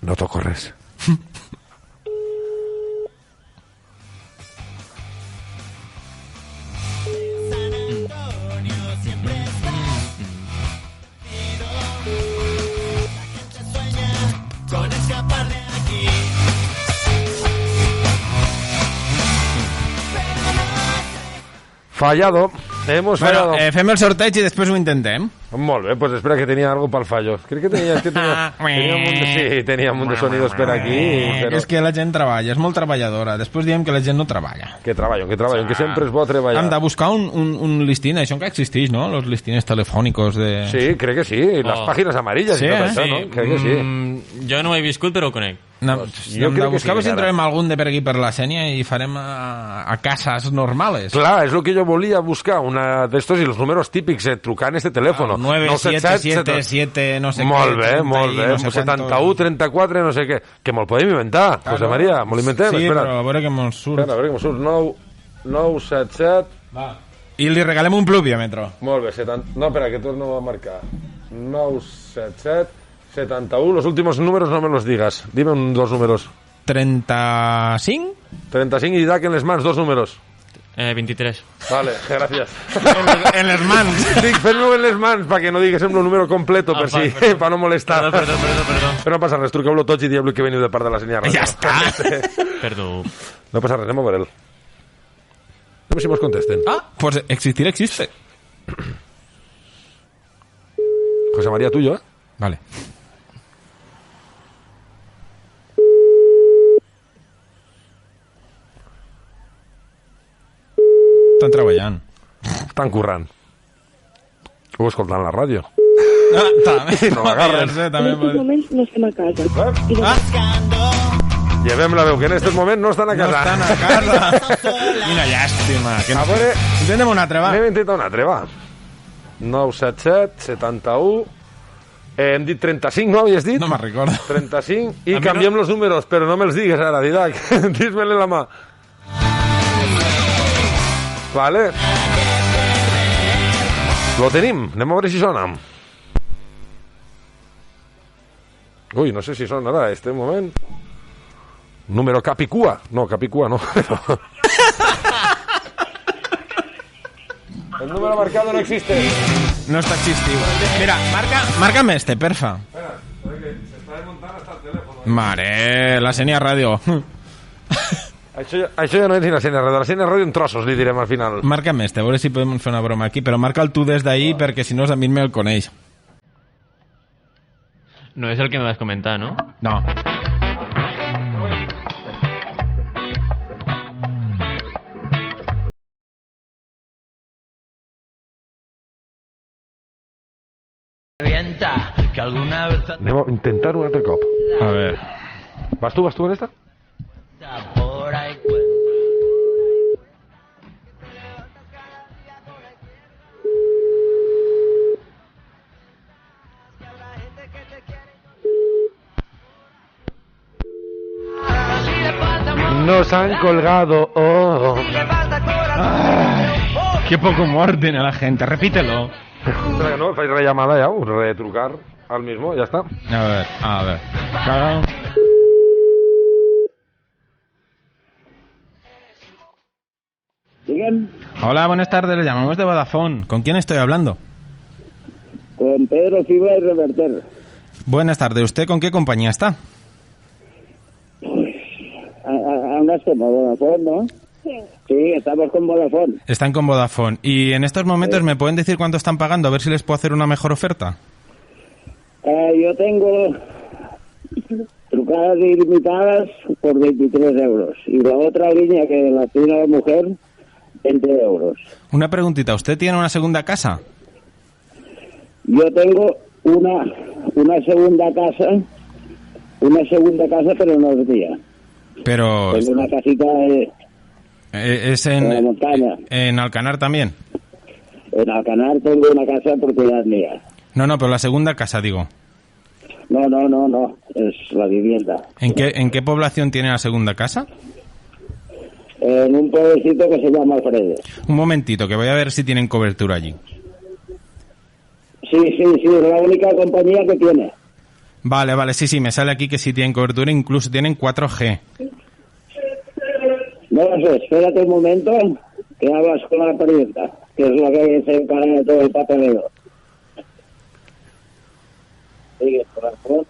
No toco res. Fallado. Hemos fallado. Fem el sorteig i després ho intentem. Molt bé, pues espera que tenia algo pel fallo. Crec que tenia un munt de sonidos per aquí. Però... És que la gent treballa, és molt treballadora. Després diem que la gent no treballa. Que treballen, que sempre és bo treballar. Hem de buscar un listín, això encara existeix, no? Los listines telefònicos de... Sí, crec que sí, les pàgines amarilles i tot això, no? Crec que sí. Jo no ho he viscut, però ho conec. No, hem de buscar si trobem algun de per aquí per la Sènia i farem a cases normales. Clar, és el que jo volia buscar, una d'estos i els números típics, trucant este telèfon. 977, no sé què. Molt bé, 71, 34, no sé què. Que me'l podem inventar, José María, me'l inventem. Sí, però a veure què me'l surt. Espera, a veure què me'l surt. 977... Va. I li regalem un pluviòmetre. Molt bé, no, espera, que torno a marcar. 977... 71, los últimos números no me los digas. Dime dos números. 35. 35 y dac en les mans, dos números. 23. Vale, gracias. en les mans. Dic, fem-lo en les mans, perquè no digues el número completo, per no molestar. Perdó. Però no passa res, truqueu-lo tots i dieu-lo que veniu de part de la Sènia Ràdio. Ja està. Perdó. No passa res, anem a veure-lo. A veure si mos contesten. Pues existir existe. José María, tuyo, ¿eh? Vale. Estan treballant. Estan currant. O escoltant la ràdio. També. No l'agarren. En aquests moments no estem a casa. Llevem la veu, que en aquest moment no estan a casa. No estan a casa. Quina llàstima. A veure... Intentem una altra, va. Anem a intentar una altra, va. 977, 71... hem dit 35, no havies dit? No me'n recordo. 35, i canviem els números, però no me'ls digues ara, Didac. Dis-me'l en la mà. Vale. Lo tenim, anem a veure si sona. Ui, no sé si sonarà este moment. Número Capicua. No, Capicua no. El número marcado no existe. No está existivo. Mira, márcame este, perfa. Espera, porque se está desmontando hasta el teléfono. Mare, la Sènia Ràdio. Això ja no és ni la Sènia Ràdio. La Sènia Ràdio en trossos, li direm al final. Márcame este, a veure si podem fer una broma aquí, però marca'l tu des d'ahí perquè si no a mi me'l coneix. No és el que me vas comentar, no? No. Anem a intentar un altre cop. A ver. Vas tu en esta? Nos han colgado. Oh. Ay, qué poco humor tiene la gente. Repítelo. Espera, no, fais la llamada ya, o retrucar al mismo, ya está. A ver. Claro. Digan, Hola, buenas tardes, le llamamos de Vodafone. ¿Con quién estoy hablando? con Pedro Fibra y Reverter. Buenas tardes, ¿usted con qué compañía está? Andas con Vodafone, ¿no? Sí, estamos con Vodafone. Están con Vodafone. Y en estos momentos, ¿me pueden decir cuánto están pagando? A ver si les puedo hacer una mejor oferta. Yo tengo trucadas ilimitadas por 23 euros. Y la otra línea que la tiene la mujer, 20 euros. Una preguntita, ¿usted tiene una segunda casa? Yo tengo una segunda casa, pero no es mía. Pero... Tengo una casita ¿es en la montaña. ¿En Alcanar también? En Alcanar tengo una casa porque ya es mía. No, pero la segunda casa, digo. No, es la vivienda. ¿En qué población tiene la segunda casa? En un pueblecito que se llama Fredes. Un momentito, que voy a ver si tienen cobertura allí. Sí, es la única compañía que tiene. Vale, sí, me sale aquí que sí tienen cobertura, incluso tienen 4G. No lo sé, espérate un momento, que hablas con la parienta, que es la que se encarga de todo el papeleo. Sigue, corazón,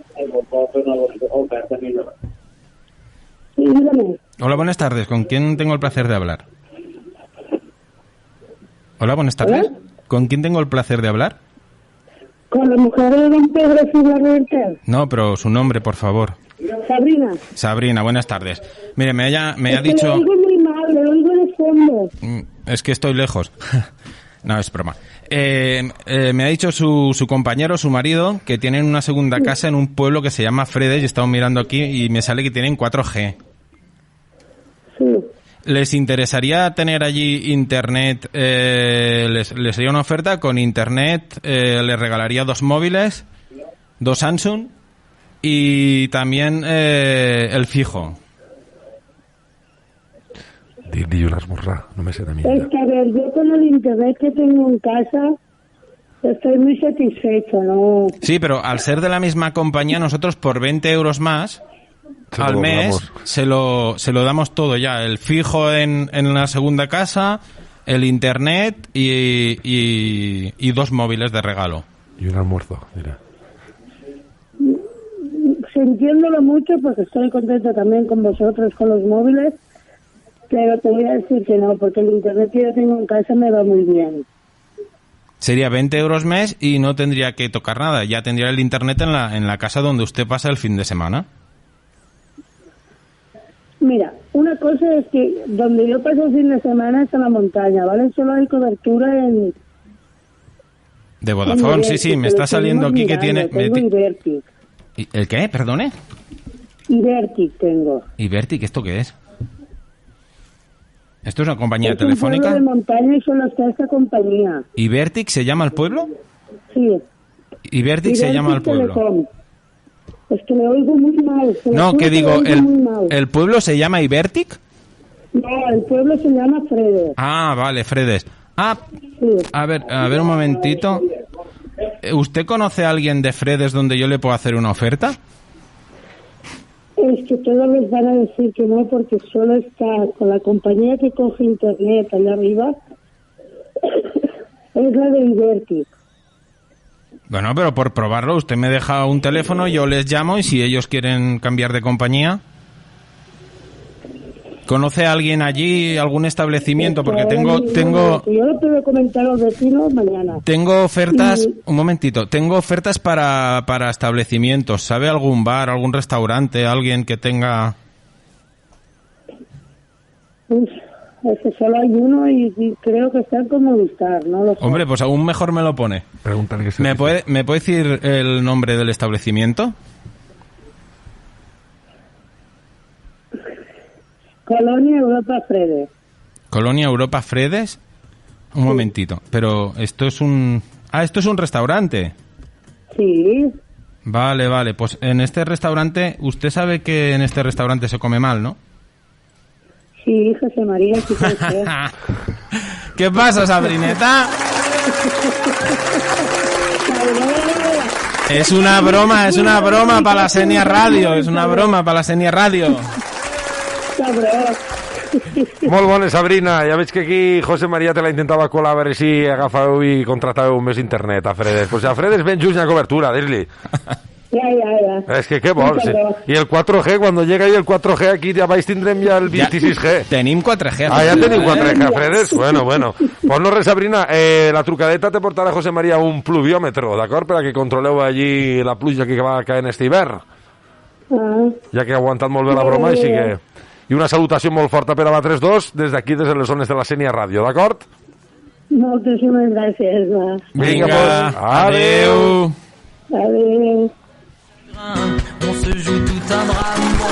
Hola, buenas tardes, ¿con quién tengo el placer de hablar? Hola, buenas tardes. ¿Hola? ¿Con quién tengo el placer de hablar? Con la mujer de don Pedro Fibra y Reverter. No, pero su nombre, por favor. Sabrina. Buenas tardes. Mire, me ha Es dicho... que le oigo muy mal, le oigo de fondo. Es que estoy lejos. No, es broma. Me ha dicho su compañero, su marido, que tienen una segunda casa en un pueblo que se llama Fredes, y estamos mirando aquí y me sale que tienen 4G. Sí. ¿Les interesaría tener allí internet? Les haría una oferta con internet, les regalaría 2 móviles, 2 Samsung y también el fijo. Di una esmorrada, no me sé de mí. Es que, a ver, yo con el internet que tengo en casa estoy muy satisfecho, ¿no? Sí, pero al ser de la misma compañía, nosotros por 20 euros más al mes se lo damos todo ya. El fijo en la segunda casa, el internet y 2 móviles de regalo. Y un almuerzo, mira. Sintiéndolo mucho porque estoy contenta también con vosotros, con los móviles, pero te voy a decir que no, porque el internet que yo tengo en casa me va muy bien. Sería 20 euros mes y no tendría que tocar nada. Ya tendría el internet en la casa donde usted pasa el fin de semana. Mira, una cosa es que donde yo paso el fin de semana es en la montaña, ¿vale? Solo hay cobertura en... De Vodafone, sí, me está saliendo aquí que tiene... Tengo Ibertic. ¿El qué? Perdone. Ibertic tengo. ¿Ibertic? ¿Esto qué es? ¿Esto es una compañía Es telefónica? un pueblo de montaña y solo está esta compañía. ¿Ibertic se llama el pueblo? Sí. Ibertic se llama el pueblo. Telecom. Es que le oigo muy mal. No, que digo, ¿el pueblo se llama Ibertic? No, el pueblo se llama Fredes. Ah, vale, Fredes. Ah, sí. a ver un momentito. ¿Usted conoce a alguien de Fredes donde yo le puedo hacer una oferta? Es que todos les van a decir que no, porque solo está con la compañía que coge internet allá arriba. Es la de Ibertic. Bueno, pero por probarlo, usted me deja un teléfono, yo les llamo y si ellos quieren cambiar de compañía... ¿Conoce a alguien allí, algún establecimiento? Porque tengo... Yo lo puedo comentar a los vecinos mañana. Tengo ofertas... Un momentito. Tengo ofertas para establecimientos. ¿Sabe algún bar, algún restaurante, alguien que tenga...? Es que solo hay uno y creo que está con Movistar, no lo sé. Hombre, pues aún mejor me lo pone. Pregúntale que se ¿Me puede decir el nombre del establecimiento? Colonia Europa Fredes. Colonia Europa Fredes. Un momentito. Pero esto es un... Ah, esto es un restaurante. Sí. Vale. Pues en este restaurante... Usted sabe que en este restaurante se come mal, ¿no? Sí, José María, sí puede ser. ¿Qué pasa, Sabrineta? Es una broma para la Senia Radio, és una broma para la Senia Radio. Molt bona, Sabrina. Ja veig que aquí José María te la intentava colar a veure si agafeu i contratàveu més internet a Fredes. Pues a Fredes ben just la cobertura, dir-li. Ja. És que què vols? I el 4G, quan llega ahí el 4G, aquí a baix tindrem ja el 26G. Tenim 4G. Ja tenim 4G a Fredes? Bueno. Pues no res, Sabrina, la trucadeta te portarà José María un pluviòmetre, d'acord? Per a que controleu allí la pluja que va caer en este hivern. Ja que ha aguantat molt bé la broma, així que... I una salutació molt forta per a vosaltres dos, des d'aquí, des de les zones de la Senia Ràdio, d'acord? Moltíssimes gràcies, va. Vinga, pues, adeu. Adeu. On se joue tout un drame pour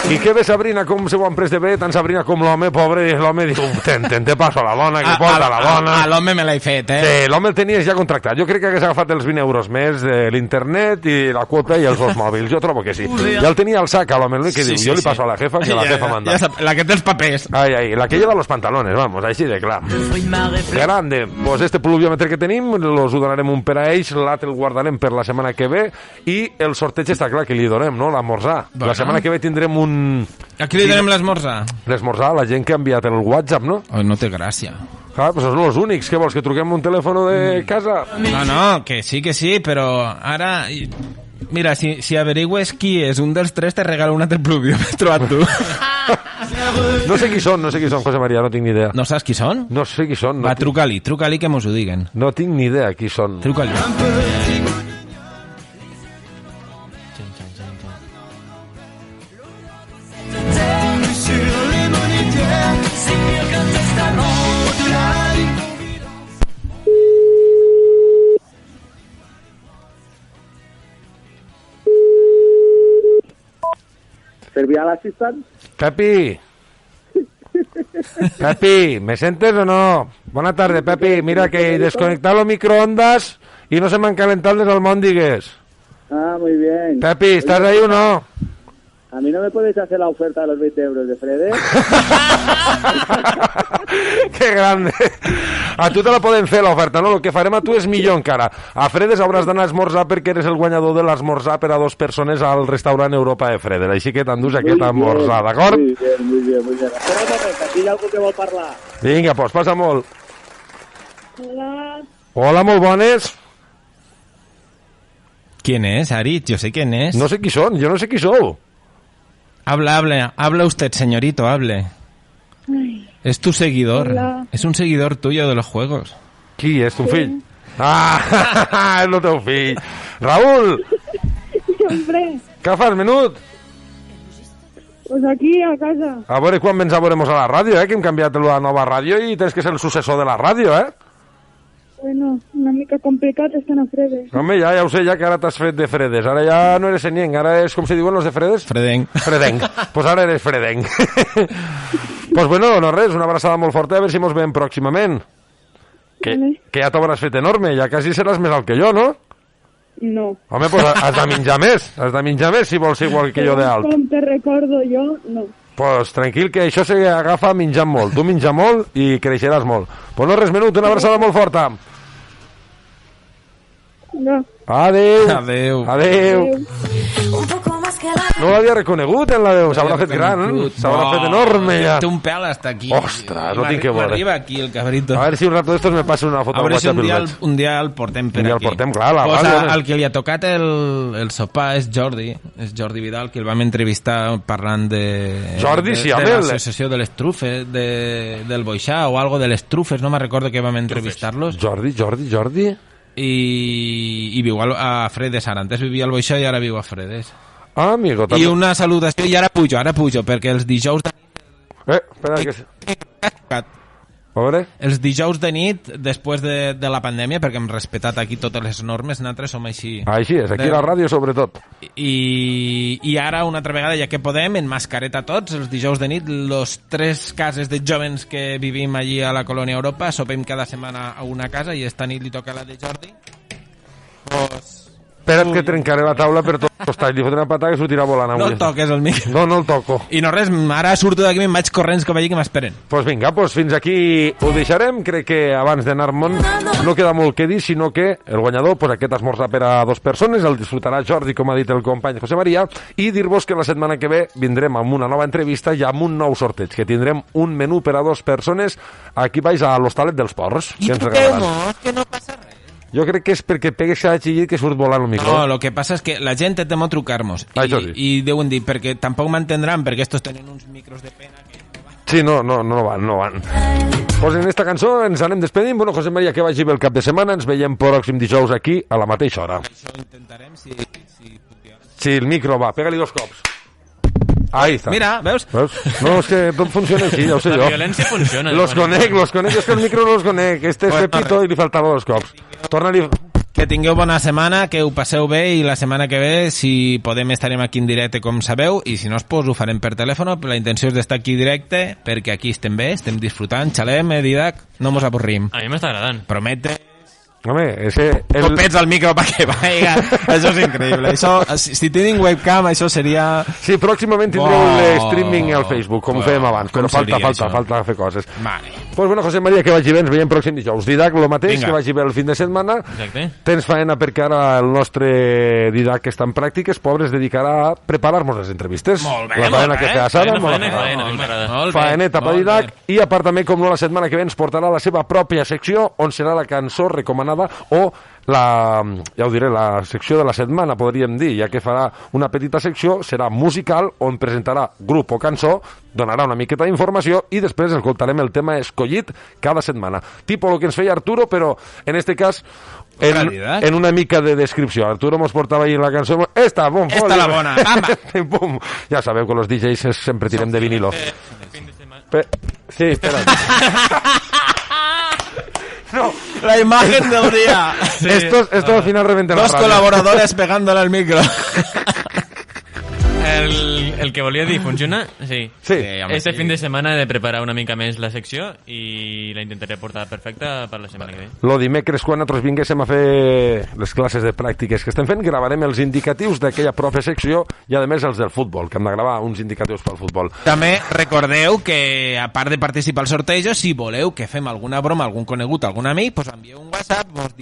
I què bé, Sabrina, com se ho han pres de bé, tant Sabrina com l'home, pobre, l'home diu, te passo a la dona, que porta la dona. A l'home me l'he fet, Sí, l'home el tenies ja contractat. Jo crec que hagués agafat els 20 euros més de l'internet i la quota i els dos mòbils. Jo trobo que sí. Ja el tenia al sac, a l'home, que diu, jo li passo a la jefa, que la jefa manda. La que té els papers. Ai, la que lleva los pantalones, vamos, així de clar. Grande. Pues este pluviòmetre que tenim, los ho donarem un per a ells, l'altre el guardarem per la setmana que ve i el sorteig està clar que li donem, no?, l'esmorzar. La setmana que ve tindrem un... A qui li donem l'esmorzar? L'esmorzar, la gent que ha enviat el WhatsApp, no? No té gràcia. Clar, pues són els únics. Què vols, que truquem un telèfon de casa? No, que sí, però ara... Mira, si averigües qui és un dels tres, te regalo un altre pluviòmetre a tu. No sé qui són, José María, no tinc ni idea. No saps qui són? No sé qui són. Va, truca-li que mos ho diguen. No tinc ni idea qui són. Truca-li. ¿Servial Assistant? Pepi, ¿me sientes o no? Buenas tardes, Pepi. Mira que he desconectado los microondas y no se me han calentado los almóndigues. Ah, muy bien. Pepi, ¿estás ahí o no? ¿A mí no me podéis hacer la oferta de los 20 euros de Fredes? Que grande. A tu te la poden fer l'oferta, no? El que farem a tu és millor encara. A Fredes hauràs d'anar a esmorzar perquè eres el guanyador de l'esmorzar per a 2 persones al restaurant Europa de Fredes. Així que t'endús aquest esmorzar, d'acord? Muy bien. Espera un moment, aquí hi ha algú que vol parlar. Vinga, pues passa molt. Hola. Hola, molt bones. ¿Quién es, Arit? Yo sé quién es. No sé qui són, jo no sé qui sou. Habla usted, señorito, hable. Ay. Es tu seguidor. Hola. Es un seguidor tuyo de los juegos. Qui és, ton fill? Ah, és el teu fill. Raúl! Hombre, Què fas, menut? pues aquí a casa. A veure quan vens a veuremos a la ràdio, que hem canviat la nova ràdio i tens que ser el successor de la ràdio, Bueno, una mica complicat estan a Fredes. Home, ja ho sé, ja que ara t'has fet de Fredes. Ara ja no eres senienc, ara és, com se diuen los de Fredes? Fredenc. Pues ara eres fredenc. Pues bueno, no res, una abraçada molt forta, a veure si mos veiem pròximament. Que ja t'hauràs fet enorme, ja quasi seràs més alt que jo, no? No. Home, pues has de menjar més, si vols ser igual que jo de alt. Com te recordo jo, no. Pues tranquil, que això s'agafa menjant molt. Tu menja molt i creixeràs molt. Pues no res, menut, una abraçada molt forta. No. Adeu. No l'havia reconegut en la veu, s'haurà fet gran, s'haurà fet enorme ja. Té un pèl hasta aquí. Ostres, no tinc que veure. M'arriba aquí el cabrito. A veure si un rato d'estos me passa una foto a veure al WhatsApp. si un dia el portem per aquí. El portem, clar, la pues ràdio. El que li ha tocat el sopar és Jordi Vidal, que el vam entrevistar parlant de... Jordi, sí, home. De l'associació de les trufes, del Boixà o algo de les trufes, no me'n recordo que vam entrevistar-los. Jordi. I viu a Fredes ara. Antes vivia al Boixà i ara viu a Fredes. Ah, amigo, també. I una salutació, i ara pujo, perquè els dijous de nit... espera que... A veure? Els dijous de nit, després de la pandèmia, perquè hem respetat aquí totes les normes, nosaltres som així. Així és, aquí a la ràdio sobretot. I ara, una altra vegada, ja que podem, en mascareta tots, els dijous de nit, los 3 cases de jovens que vivim allí a la colònia Europa, sopem cada setmana a una casa i esta nit li toca la de Jordi. Pues Espera't que trencaré la taula per tot costat. Li fotré una patada que sortirà volant avui. No el toques, el micro. No el toco. I no res, ara surto d'aquí i me'n vaig corrents cap allí que m'esperen. Pues vinga, fins aquí ho deixarem. Crec que abans d'anar-me'n no queda molt que dir, sinó que el guanyador, aquest esmorzar per a 2 persones, el disfrutarà Jordi, com ha dit el company José María, i dir-vos que la setmana que ve vindrem amb una nova entrevista i amb un nou sorteig, que tindrem un menú per a 2 persones aquí baix a l'Hostalet dels Ports. I toquem-ho, que no passa res. Jo crec que és perquè pegues a xillit que surt volant el micro. No, el que passa és que la gent té temor trucar-nos. I deuen dir, perquè tampoc m'entendran, perquè estos tenen uns micros de pena que... Sí, no van. Pues en esta cançó ens anem despedint. Bueno, José María, que vagi bé el cap de setmana. Ens veiem pròxim dijous aquí a la mateixa hora. Això ho intentarem, si... Sí, el micro va, pega-li 2 cops. Ahí està. Mira, veus? No, és que tot funciona així, ja ho sé jo. La violència funciona. Los conec, és que el micro no los conec. Este és Pepito i li faltava 2 cops. Torna-li... Que tingueu bona setmana, que ho passeu bé i la setmana que ve, si podem, estarem aquí en directe, com sabeu, i si no, pues, ho farem per telèfon. La intenció és d'estar aquí directe, perquè aquí estem bé, estem disfrutant, xalem, Didac, no mos avorrim. A mi m'està agradant. Promete... Home, ese... Copets al micro para que vaya. Eso es increíble. Eso, si tienen webcam, això seria... Sí, pròximament tindreu l'streaming al Facebook, com ho fèiem abans, però falta fer coses. Vale. Pues bueno, José María, que vagi bé, ens veiem pròxim dijous. Didac, lo mateix, que vagi bé el fin de setmana. Exacte. Tens faena perquè ara el nostre Didac, que està en pràctiques, pobre, es dedicarà a preparar-nos les entrevistes. Molt bé, la faena que fa Sara, faeneta per Didac, i a part també, com no, la setmana que ve ens portarà la seva pròpia secció, on serà la cançó recomanada o ja ho diré, la secció de la setmana, podríem dir, ja que farà una petita secció, serà musical, on presentarà grup o cançó, donarà una miqueta d'informació i després escoltarem el tema escollit cada setmana. Tipo el que ens feia Arturo, però en este cas en una mica de descripció. Arturo mos portava ahí la cançó, esta la bona, pum. Ja sabeu que los DJs sempre tirem de vinilo. Sí, espera. No. La imagen del día. Sí. Esto al final reventan la radio. 2 colaboradores pegándole al micro. El que volia dir funciona? Sí. Este fin de setmana he de preparar una mica més la secció i la intentaré portar perfecta per la setmana que ve. Lo dimecres, quan nosaltres vinguéssim a fer les classes de pràctiques que estem fent, gravarem els indicatius d'aquella pròpia secció i, a més, els del futbol, que hem de gravar uns indicatius pel futbol. També recordeu que, a part de participar al sorteig, si voleu que fem alguna broma, algun conegut, algun amic, pues envieu un WhatsApp, mos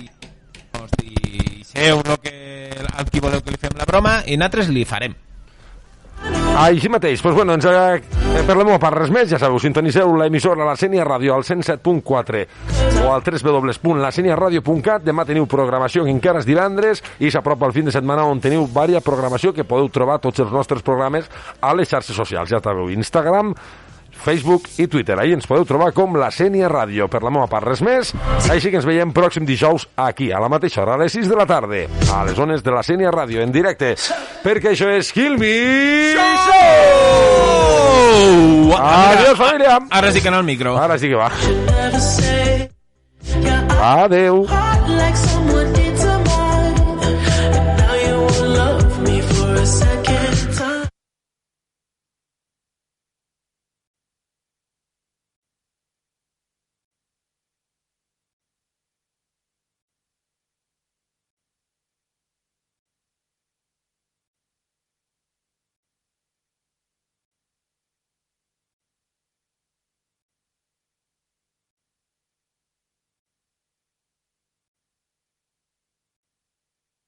deixeu al qui voleu que li fem la broma i nosaltres li farem. Així mateix, doncs bueno, per la meva part res més, ja sabeu, sintoniseu l'emissora La Sénia Ràdio al 107.4 o al www.laseniaradio.cat. Demà teniu programació, que encara és divendres, i s'apropa el fin de setmana on teniu vària programació que podeu trobar tots els nostres programes a les xarxes socials. Ja sabeu, Instagram, Facebook i Twitter. Ahí ens podeu trobar com La Sénia Ràdio. Per la meva part res més, així que ens veiem pròxim dijous aquí, a la mateixa hora, a les 6 de la tarda, a les zones de La Sénia Ràdio, en directe, perquè això és Kill Me Show! Adiós, família! Ara sí que no el micro. Ara sí que va. Adeu. Like someone did to mine, and now you won't love me for a second.